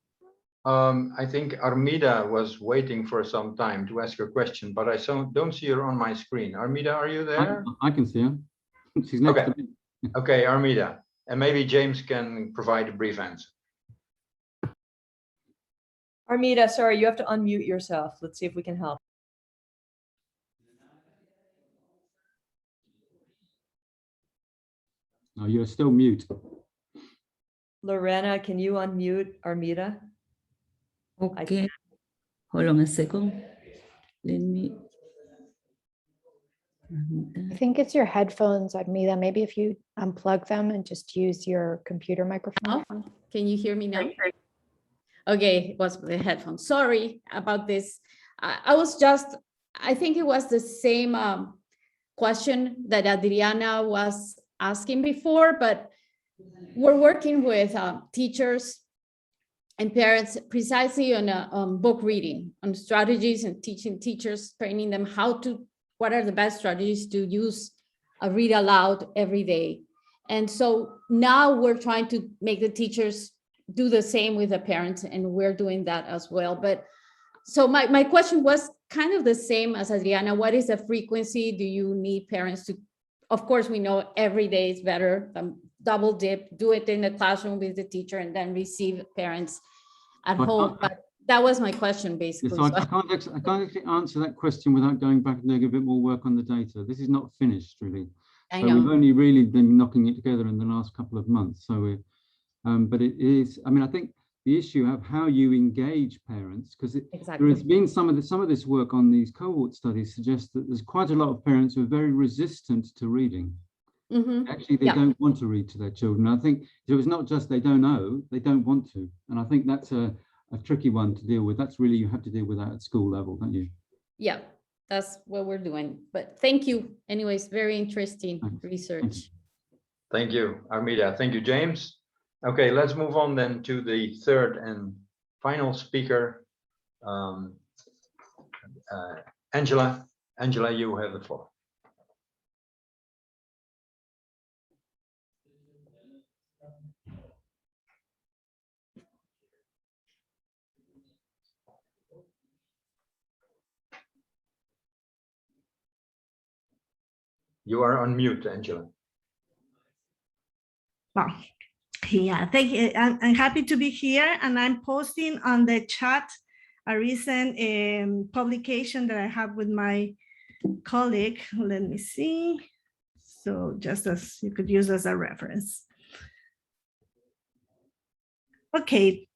I think Armida was waiting for some time to ask a question, but I don't see her on my screen. Armida, are you there? I can see her. She's next to me. Okay, Armida. And maybe James can provide a brief answer. Armida, sorry, you have to unmute yourself. Let's see if we can help. No, you're still mute. Lorena, can you unmute Armida? Okay, hold on a second. Let me. I think it's your headphones, Armida. Maybe if you unplug them and just use your computer microphone. Oh, can you hear me now? Okay, it was the headphones. Sorry about this. I think it was the same question that Adriana was asking before, but we're working with teachers and parents precisely on book reading, on strategies, and teaching teachers, training them what are the best strategies to use a read aloud every day. And so now we're trying to make the teachers do the same with the parents, and we're doing that as well. But so my question was kind of the same as Adriana. What is the frequency? Do you need parents to, of course, we know every day is better, double dip, do it in the classroom with the teacher and then receive parents at home. But that was my question, basically. So I can't actually answer that question without going back and doing a bit more work on the data. This is not finished, really. I So know. we've only really been knocking it together in the last couple of months. So we're, but it is, I mean, I think the issue of how you engage parents, because there has been some of this work on these cohort studies suggests that there's quite a lot of parents who are very resistant to reading. Actually, they don't want to read to their children. I think so it's not just they don't know, they don't want to. And I think that's a tricky one to deal with. That's really, you have to deal with that at school level, don't you? Yeah, that's what we're doing. But thank you. Anyways, very interesting research. Thank you, Armida. Thank you, James. Okay, let's move on then to the third and final speaker. Angela, you have the floor. You are on mute, Angela. Well, yeah, thank you. I'm happy to be here, and I'm posting on the chat a recent publication that I have with my colleague. Let me see. So just as you could use as a reference. Okay.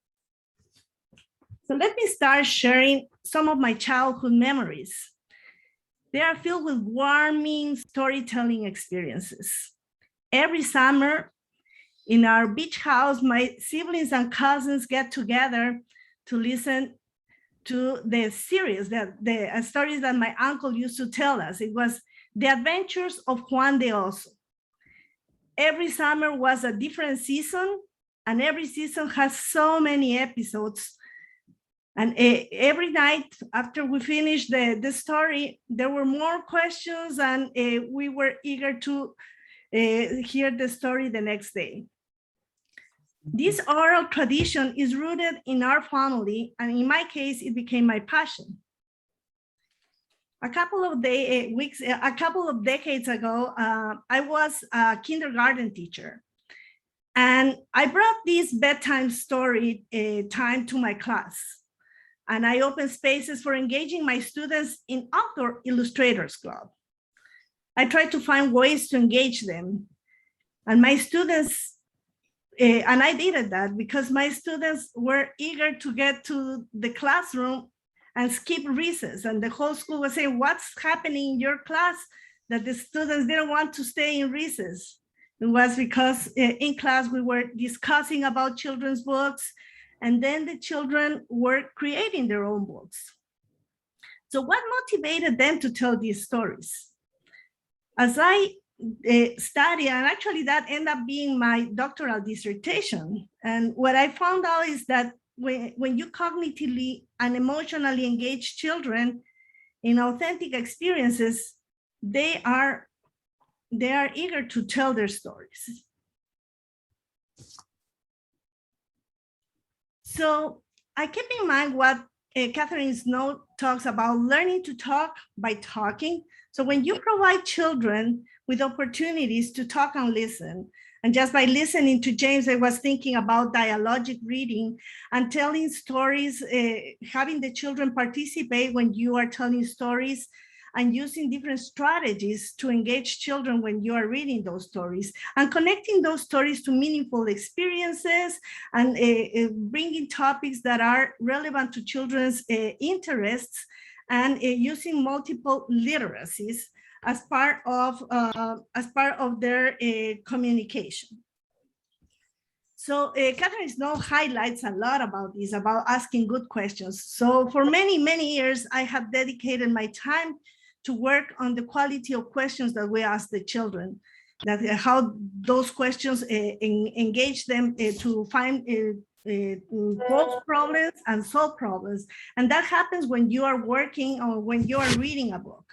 So let me start sharing some of my childhood memories. They are filled with warming storytelling experiences. Every summer in our beach house, my siblings and cousins get together to listen to the series, the stories that my uncle used to tell us. It was The Adventures of Juan de Oso. Every summer was a different season, and every season has so many episodes. And every night after we finished the story, there were more questions, and we were eager to hear the story the next day. This oral tradition is rooted in our family, and in my case, it became my passion. A couple of decades ago, I was a kindergarten teacher, and I brought this bedtime story time to my class, and I opened spaces for engaging my students in Outdoor Illustrators Club. I tried to find ways to engage them, and my students. And I did that because my students were eager to get to the classroom and skip recess. And the whole school was saying, what's happening in your class that the students didn't want to stay in recess? It was because in class we were discussing about children's books, and then the children were creating their own books. So what motivated them to tell these stories? As I study, and actually that ended up being my doctoral dissertation. And what I found out is that when you cognitively and emotionally engage children in authentic experiences, they are eager to tell their stories. So I keep in mind what Catherine Snow talks about, learning to talk by talking. So when you provide children with opportunities to talk and listen, and just by listening to James, I was thinking about dialogic reading and telling stories, having the children participate when you are telling stories, and using different strategies to engage children when you are reading those stories, and connecting those stories to meaningful experiences, and bringing topics that are relevant to children's interests, and using multiple literacies as part of their communication. So Catherine Snow highlights a lot about this, about asking good questions. So for many, many years, I have dedicated my time to work on the quality of questions that we ask the children, that how those questions engage them to find both problems and solve problems. And that happens when you are working or when you are reading a book.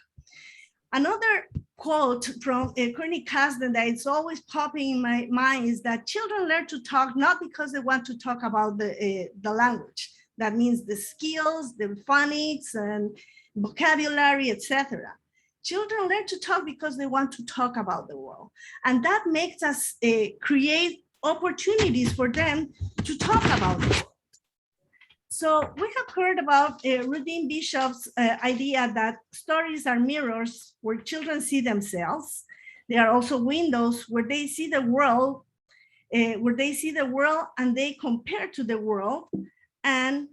Another quote from Courtney Kasdan that it's always popping in my mind is that children learn to talk not because they want to talk about the language. That means the skills, the phonics and vocabulary, etc. Children learn to talk because they want to talk about the world. And that makes us create opportunities for them to talk about the world. So we have heard about Rudine Bishop's idea that stories are mirrors where children see themselves. They are also windows where they see the world, and they compare to the world, and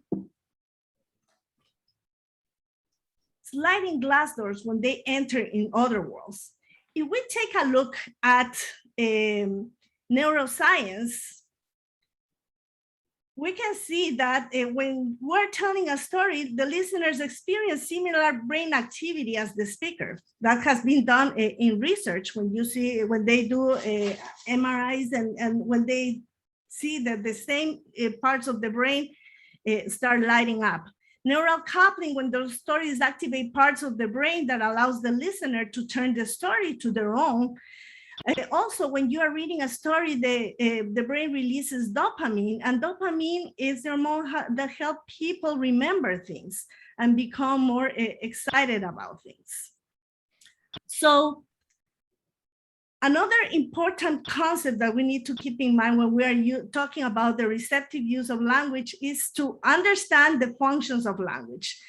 sliding glass doors when they enter in other worlds. If we take a look at neuroscience, we can see that when we're telling a story, the listeners experience similar brain activity as the speaker. That has been done in research when they do MRIs and when they see that the same parts of the brain start lighting up. Neural coupling, when those stories activate parts of the brain that allows the listener to turn the story to their own. Also, when you are reading a story, the brain releases dopamine, and dopamine is the hormone that helps people remember things and become more excited about things. So another important concept that we need to keep in mind when we are talking about the receptive use of language is to understand the functions of language.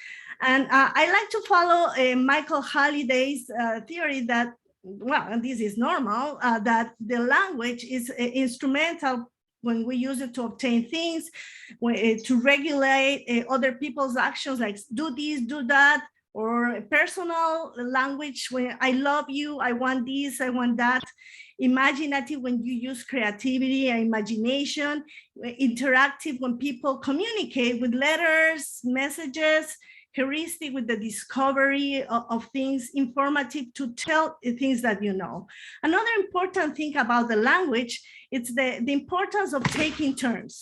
And I like to follow Michael Halliday's theory that, well, and this is normal, that the language is instrumental when we use it to obtain things, to regulate other people's actions, like do this, do that, or personal language when I love you, I want this, I want that. Imaginative when you use creativity and imagination. Interactive when people communicate with letters, messages. Heuristic with the discovery of things. Informative to tell things that you know. Another important thing about the language, it's the importance of taking turns.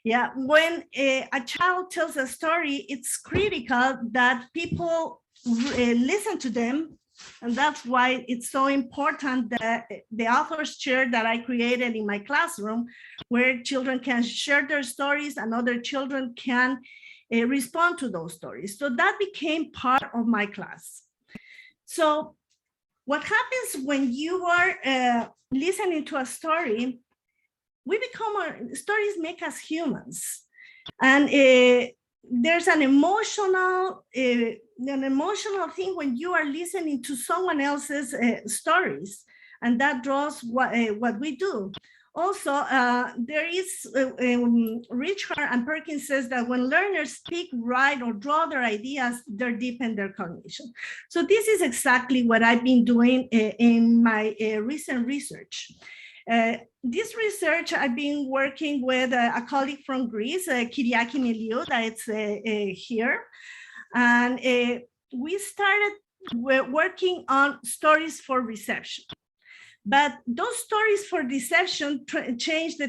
Yeah, when a child tells a story, it's critical that people listen to them And that's why it's so important that the author's chair that I created in my classroom, where children can share their stories and other children can respond to those stories. So that became part of my class. So what happens when you are listening to a story, stories make us humans. And there's an emotional thing when you are listening to someone else's stories, and that draws what we do. Also, there is, Richard and Perkins says that when learners speak, write, or draw their ideas, they deepen their cognition. So this is exactly what I've been doing in my recent research. This research, I've been working with a colleague from Greece, Kyriaki Neliou, that's here. And we started working on stories for reception. But those stories for reception changed the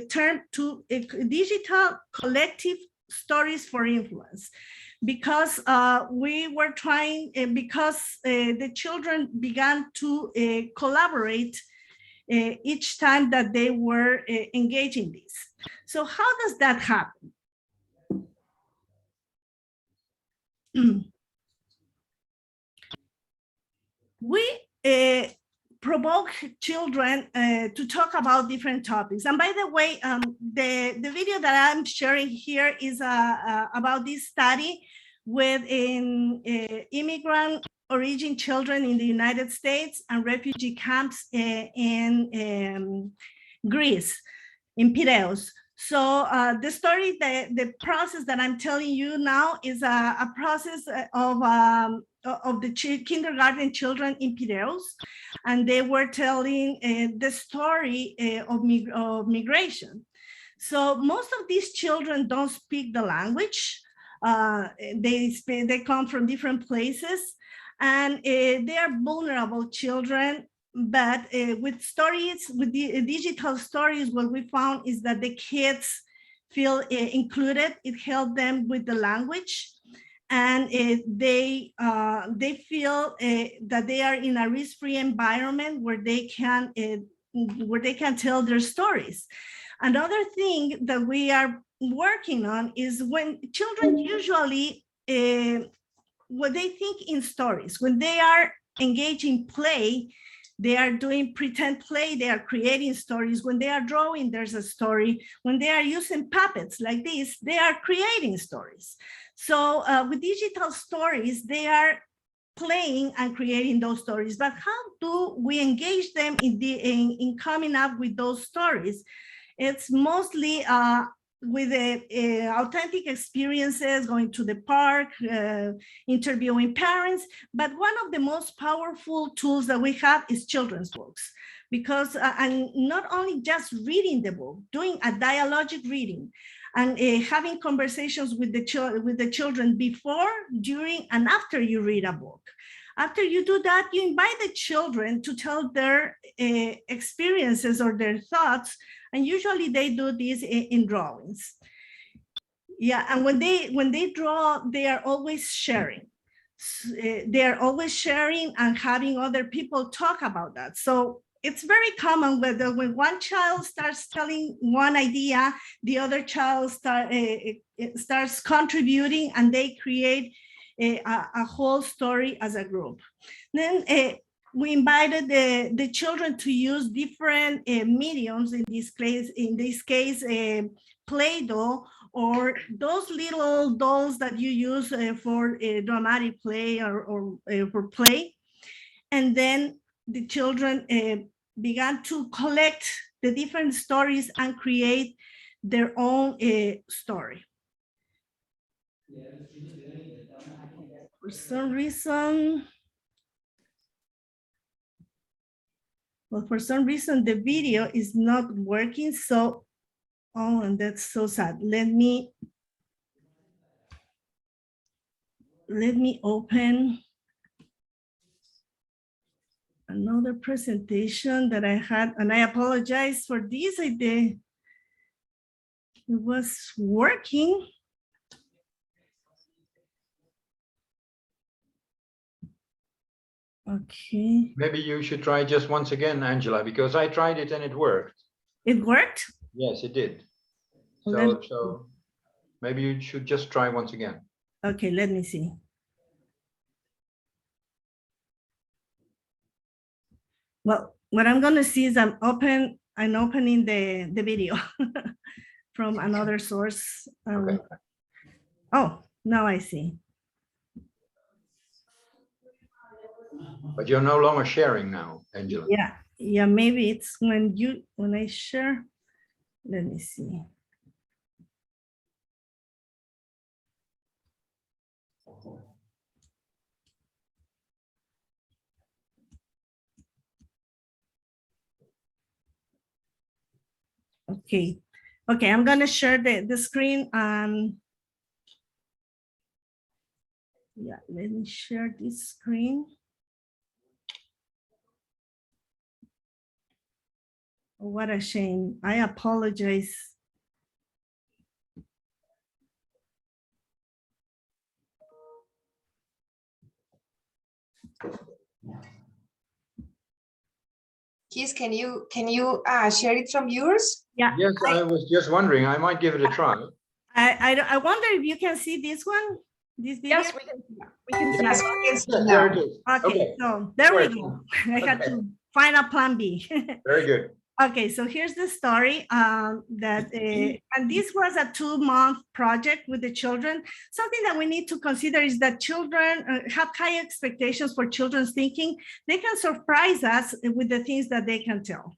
term to digital collective stories for influence, because we were trying, because the children began to collaborate each time that they were engaging this. So how does that happen? We provoke children to talk about different topics. And by the way, the video that I'm sharing here is about this study with immigrant origin children in the United States and refugee camps in Greece, in Piraeus. So the story, the process that I'm telling you now is a process of the kindergarten children in Piraeus, and they were telling the story of migration. So most of these children don't speak the language. They come from different places, and they are vulnerable children. But with stories, with the digital stories, what we found is that the kids feel included. It helped them with the language, and they feel that they are in a risk-free environment where they can tell their stories. Another thing that we are working on is when children usually what they think in stories, when they are engaged in play, they are doing pretend play, they are creating stories. When they are drawing, there's a story. When they are using puppets like this, they are creating stories. So with digital stories, they are playing and creating those stories. But how do we engage them in coming up with those stories? It's mostly with authentic experiences, going to the park, interviewing parents. But one of the most powerful tools that we have is children's books, because and not only just reading the book, doing a dialogic reading and having conversations with the children before, during, and after you read a book. After you do that, you invite the children to tell their experiences or their thoughts, and usually they do this in drawings. Yeah, and when they draw, they are always sharing. They are always sharing and having other people talk about that. So it's very common whether when one child starts telling one idea, the other child starts contributing, and they create a whole story as a group. Then we invited the children to use different mediums, in this case, Play-Doh, or those little dolls that you use for dramatic play or for play. And then the children began to collect the different stories and create their own story. For some reason, the video is not working. So, oh, and that's so sad. Let me open another presentation that I had, and I apologize for this. It was working. Okay, Maybe you should try just once again, Angela, because I tried it and it worked. it worked? Yes, it did. Let- So maybe you should just try once again. Okay, let me see. Well, what I'm gonna see is I'm opening the video from another source. Okay. Oh, now I see. But you're no longer sharing now, Angela. Yeah, maybe it's when I share. Let me see. Okay, I'm gonna share the screen. Yeah, let me share this screen. Oh, what a shame. I apologize. Keith, can you share it from yours? Yeah, Yes, I was just wondering, I might give it a try. I wonder if you can see this one, this video. Yes, we can see Yes, it. we can see Yes, now. there it is. Okay, so there we go. I had Okay. to find a plan B. Very good. Okay, so here's the story and this was a 2-month project with the children. Something that we need to consider is that children have high expectations for children's thinking. They can surprise us with the things that they can tell.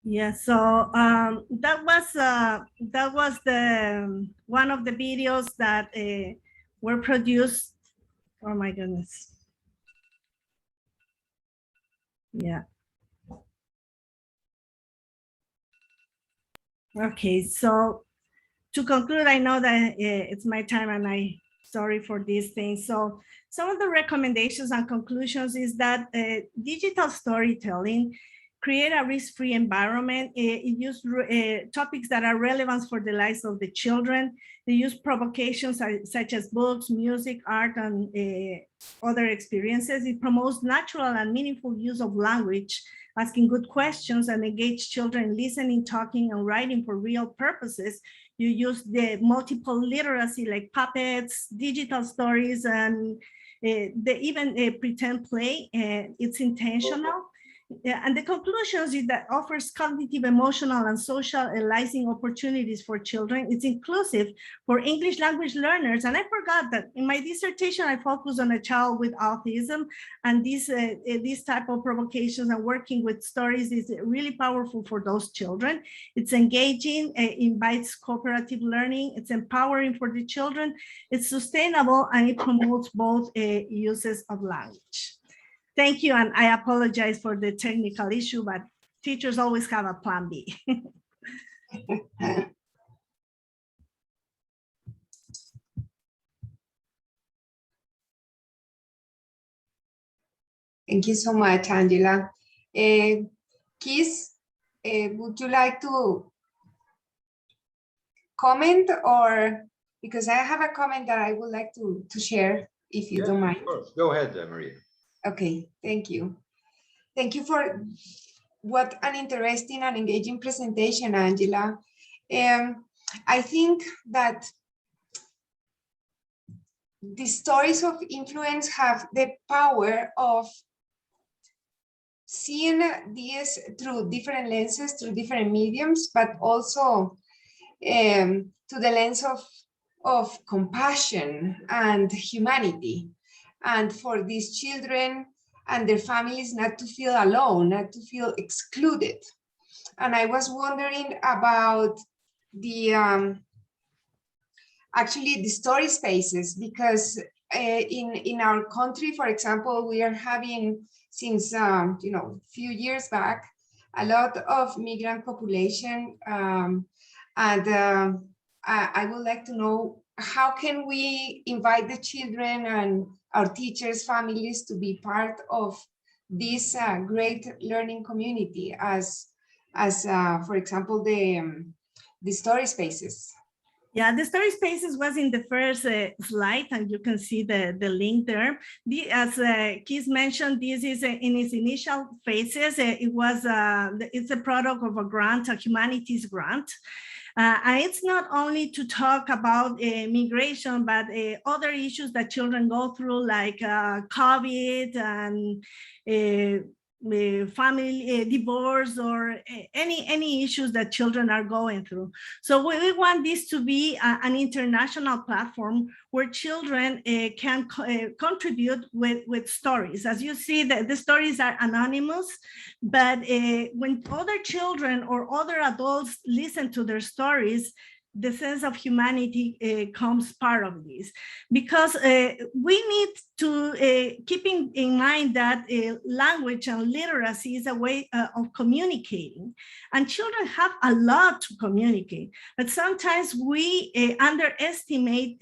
Yeah, so that was the one of the videos that were produced. Oh my goodness. Yeah. Okay, so to conclude, I know that it's my time and I sorry for these things. So some of the recommendations and conclusions is that digital storytelling create a risk-free environment. It use topics that are relevant for the lives of the children. They use provocations such as books, music, art, and other experiences. It promotes natural and meaningful use of language, asking good questions, and engage children in listening, talking, and writing for real purposes, You use the multiple literacy like puppets, digital stories, and they even pretend play. It's intentional. And the conclusions is that offers cognitive, emotional, and socializing opportunities for children. It's inclusive for English language learners. And I forgot that in my dissertation, I focused on a child with autism, and this type of provocations and working with stories is really powerful for those children. It's engaging, invites cooperative learning, it's empowering for the children, it's sustainable, and it promotes both uses of language. Thank you, and I apologize for the technical issue, but teachers always have a plan B. Thank you so much, Angela. Keith, would you like to comment, or because I have a comment that I would like to share, if you don't mind. Of course. Go ahead, Maria. Okay, thank you. Thank you for what an interesting and engaging presentation, Angela. I think that the stories of influence have the power of seeing this through different lenses, through different mediums, but also to the lens of compassion and humanity. And for these children and their families not to feel alone, not to feel excluded. And I was wondering about the actually the story spaces, because in our country, for example, we are having since few years back a lot of migrant population, and I would like to know, how can we invite the children and our teachers, families to be part of this great learning community as for example, the story spaces? Yeah, the story spaces was in the first slide, and you can see the link there. As Keith mentioned, this is in its initial phases. It's a product of a grant, a humanities grant. And it's not only to talk about migration, but other issues that children go through, like COVID and family divorce, or any issues that children are going through. So we want this to be an international platform where children can contribute with stories. As you see, the stories are anonymous, but when other children or other adults listen to their stories, the sense of humanity comes part of this, because we need to keep in mind that language and literacy is a way of communicating, and children have a lot to communicate, but sometimes we underestimate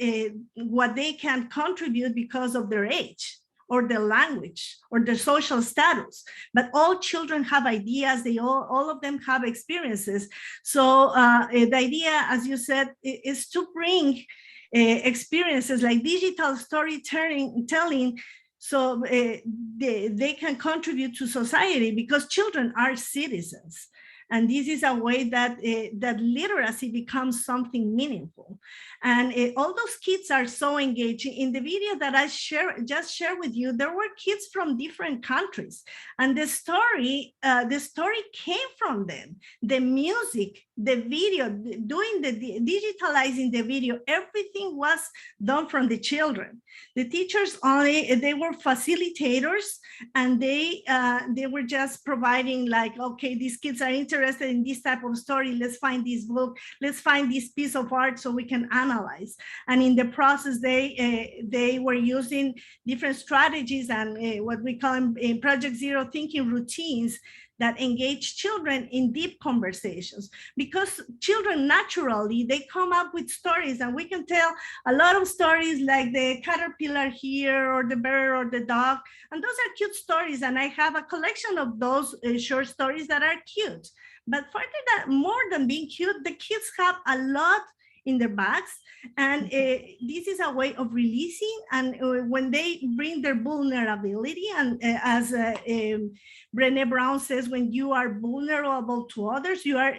what they can contribute because of their age or their language or their social status. But all children have ideas, all of them have experiences. So the idea, as you said, is to bring experiences like digital storytelling, so they can contribute to society, because children are citizens. And this is a way that that literacy becomes something meaningful. And all those kids are so engaging. In the video that I just shared with you, there were kids from different countries, and the story came from them. The music, the video, doing the digitalizing the video, everything was done from the children. The teachers they were facilitators, and they were just providing, like, okay, these kids are interested in this type of story. Let's find this book. Let's find this piece of art so we can analyze. And in the process, they were using different strategies and what we call in Project Zero thinking routines that engage children in deep conversations, because children naturally, they come up with stories, and we can tell a lot of stories like the caterpillar here, or the bird, or the dog, and those are cute stories, and I have a collection of those short stories that are cute. But further, that more than being cute, the kids have a lot in their bags. And this is a way of releasing. And when they bring their vulnerability, and as Brené Brown says, when you are vulnerable to others, you are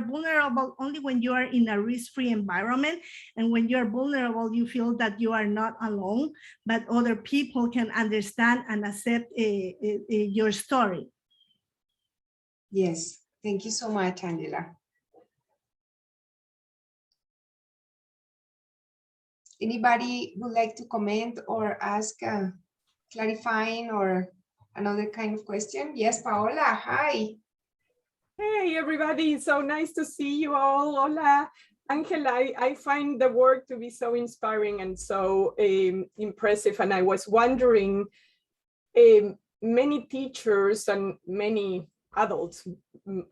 vulnerable only when you are in a risk-free environment. And when you are vulnerable, you feel that you are not alone, but other people can understand and accept your story. Yes, thank you so much, Angela. Anybody would like to comment or ask clarifying or another kind of question? Yes, Paola, hi. Hey, everybody. So nice to see you all. Hola. Angela, I find the work to be so inspiring and so impressive. And I was wondering, many teachers and many adults,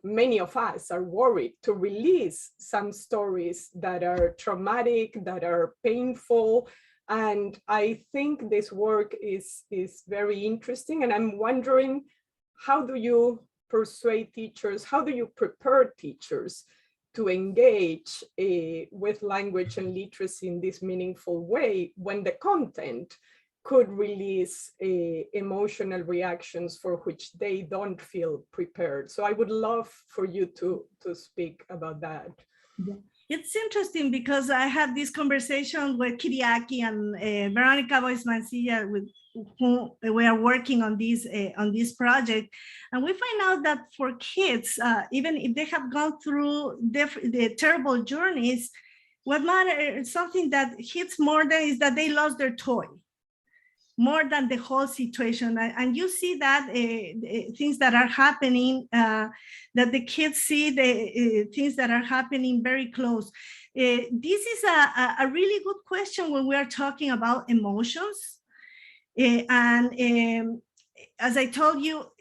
many of us are worried to release some stories that are traumatic, that are painful. And I think this work is very interesting. And I'm wondering, how do you persuade teachers? How do you prepare teachers to engage with language and literacy in this meaningful way when the content could release emotional reactions for which they don't feel prepared? So I would love for you to speak about that. Yeah. It's interesting because I had this conversation with Kiriaki and Veronica Bois-Mancilla, with whom we are working on this project, and we find out that for kids, even if they have gone through the terrible journeys, what matters, something that hits more than is that they lost their toy, more than the whole situation. And you see that things that are happening, that the kids see the things that are happening very close. This is a really good question when we are talking about emotions. As I told you,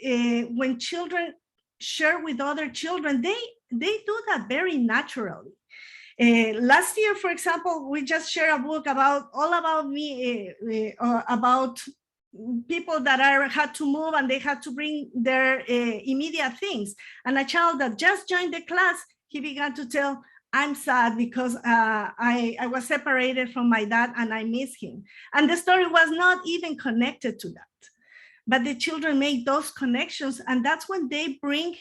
when children share with other children, they do that very naturally. Last year, for example, we just shared a book about people that had to move and they had to bring their immediate things. And a child that just joined the class, he began to tell, I'm sad because I was separated from my dad and I miss him. And the story was not even connected to that. But the children make those connections, and that's when they bring,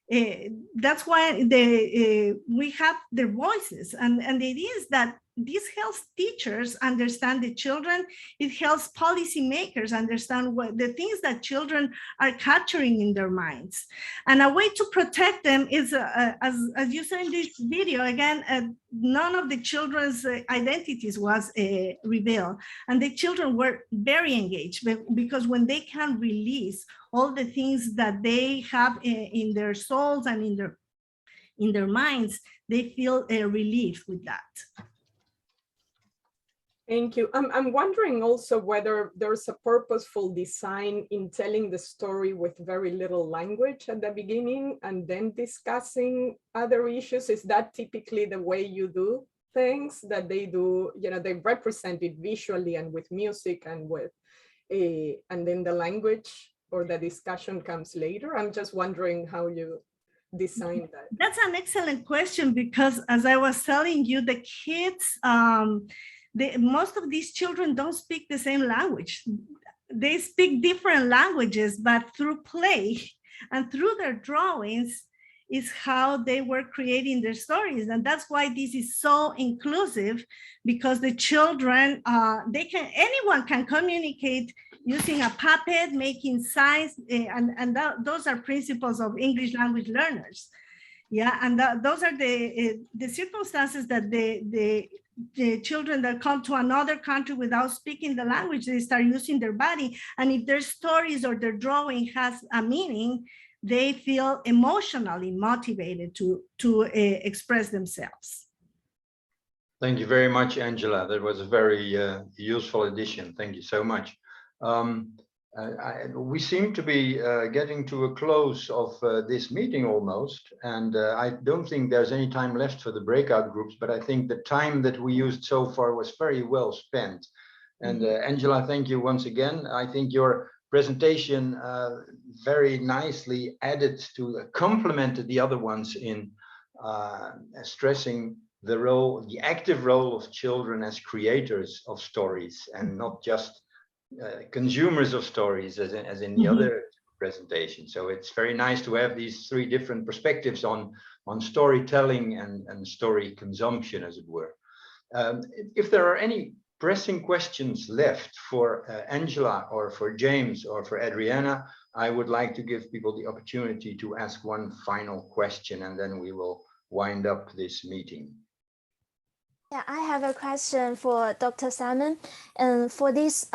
that's why we have their voices. And the idea is that this helps teachers understand the children. It helps policymakers understand what the things that children are capturing in their minds. And a way to protect them is, as you saw in this video, again, none of the children's identities was revealed. And the children were very engaged, because when they can release all the things that they have in their souls and in their minds, they feel a relief with that. Thank you. I'm wondering also whether there's a purposeful design in telling the story with very little language at the beginning and then discussing other issues. Is that typically the way you do things, that they do, you know, they represent it visually and with music and with, and then the language or the discussion comes later? I'm just wondering how you design that. That's an excellent question, because as I was telling you, the kids, most of these children don't speak the same language. They speak different languages, but through play and through their drawings is how they were creating their stories. And that's why this is so inclusive, because the children, anyone can communicate using a puppet, making signs, and those are principles of English language learners. Yeah, and those are the circumstances that the children that come to another country without speaking the language, they start using their body. And if their stories or their drawing has a meaning, they feel emotionally motivated to express themselves. Thank you very much, Angela. That was a very useful addition. Thank you so much. We seem to be getting to a close of this meeting almost, and I don't think there's any time left for the breakout groups, but I think the time that we used so far was very well spent. And Angela, thank you once again. I think your presentation very nicely added to, complemented the other ones in stressing the active role of children as creators of stories and not just consumers of stories as in the other presentation. So it's very nice to have these three different perspectives on storytelling and story consumption, as it were. If there are any pressing questions left for Angela or for James or for Adriana, I would like to give people the opportunity to ask one final question, and then we will wind up this meeting. Yeah, I have a question for Dr. Simon, and for these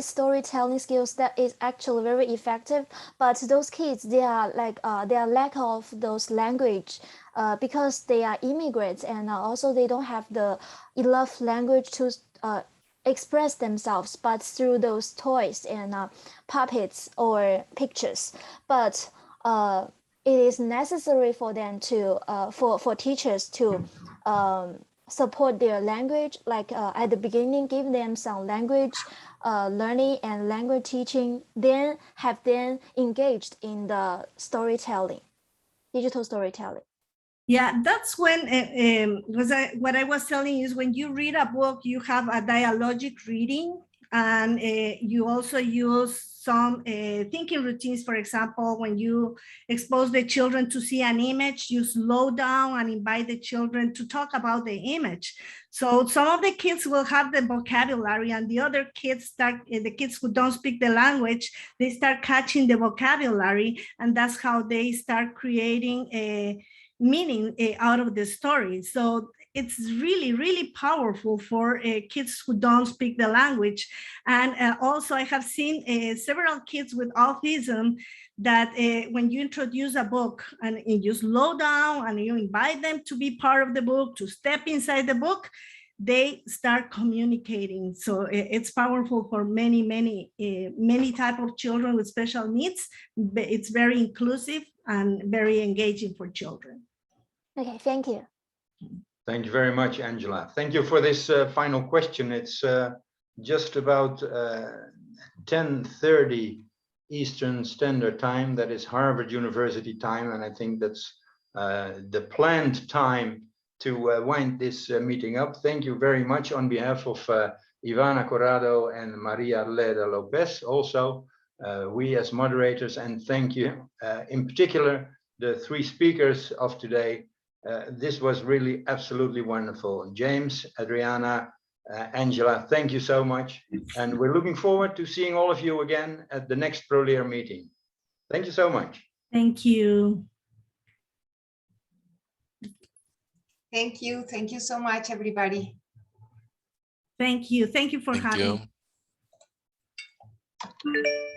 storytelling skills that is actually very effective. But those kids, they are like they are lack of those language because they are immigrants, and also they don't have the enough language to express themselves, but through those toys and puppets or pictures. But it is necessary for them to for teachers to support their language, like at the beginning, give them some language learning and language teaching, then have them engaged in the storytelling, digital storytelling. Yeah, that's when what I was telling you is when you read a book, you have a dialogic reading, and you also use some thinking routines. For example, when you expose the children to see an image, you slow down and invite the children to talk about the image. So some of the kids will have the vocabulary, and the other kids start, the kids who don't speak the language, they start catching the vocabulary, and that's how they start creating a meaning out of the story. So it's really, really powerful for kids who don't speak the language. And also I have seen several kids with autism that when you introduce a book and you slow down and you invite them to be part of the book, to step inside the book, they start communicating. So it's powerful for many, many type of children with special needs. It's very inclusive and very engaging for children. Okay, thank you. Thank you very much, Angela. Thank you for this final question. It's just about 10:30 Eastern Standard Time. That is Harvard University time, and I think that's the planned time to wind this meeting up. Thank you very much on behalf of Ivana Corrado and Maria Leda Lopez, also we as moderators, and thank you in particular the three speakers of today. This was really absolutely wonderful. James, Adriana, Angela, thank you so much. And we're looking forward to seeing all of you again at the next ProLear meeting. Thank you so much. Thank you. Thank you. Thank you so much, everybody. Thank you. Thank you for having me.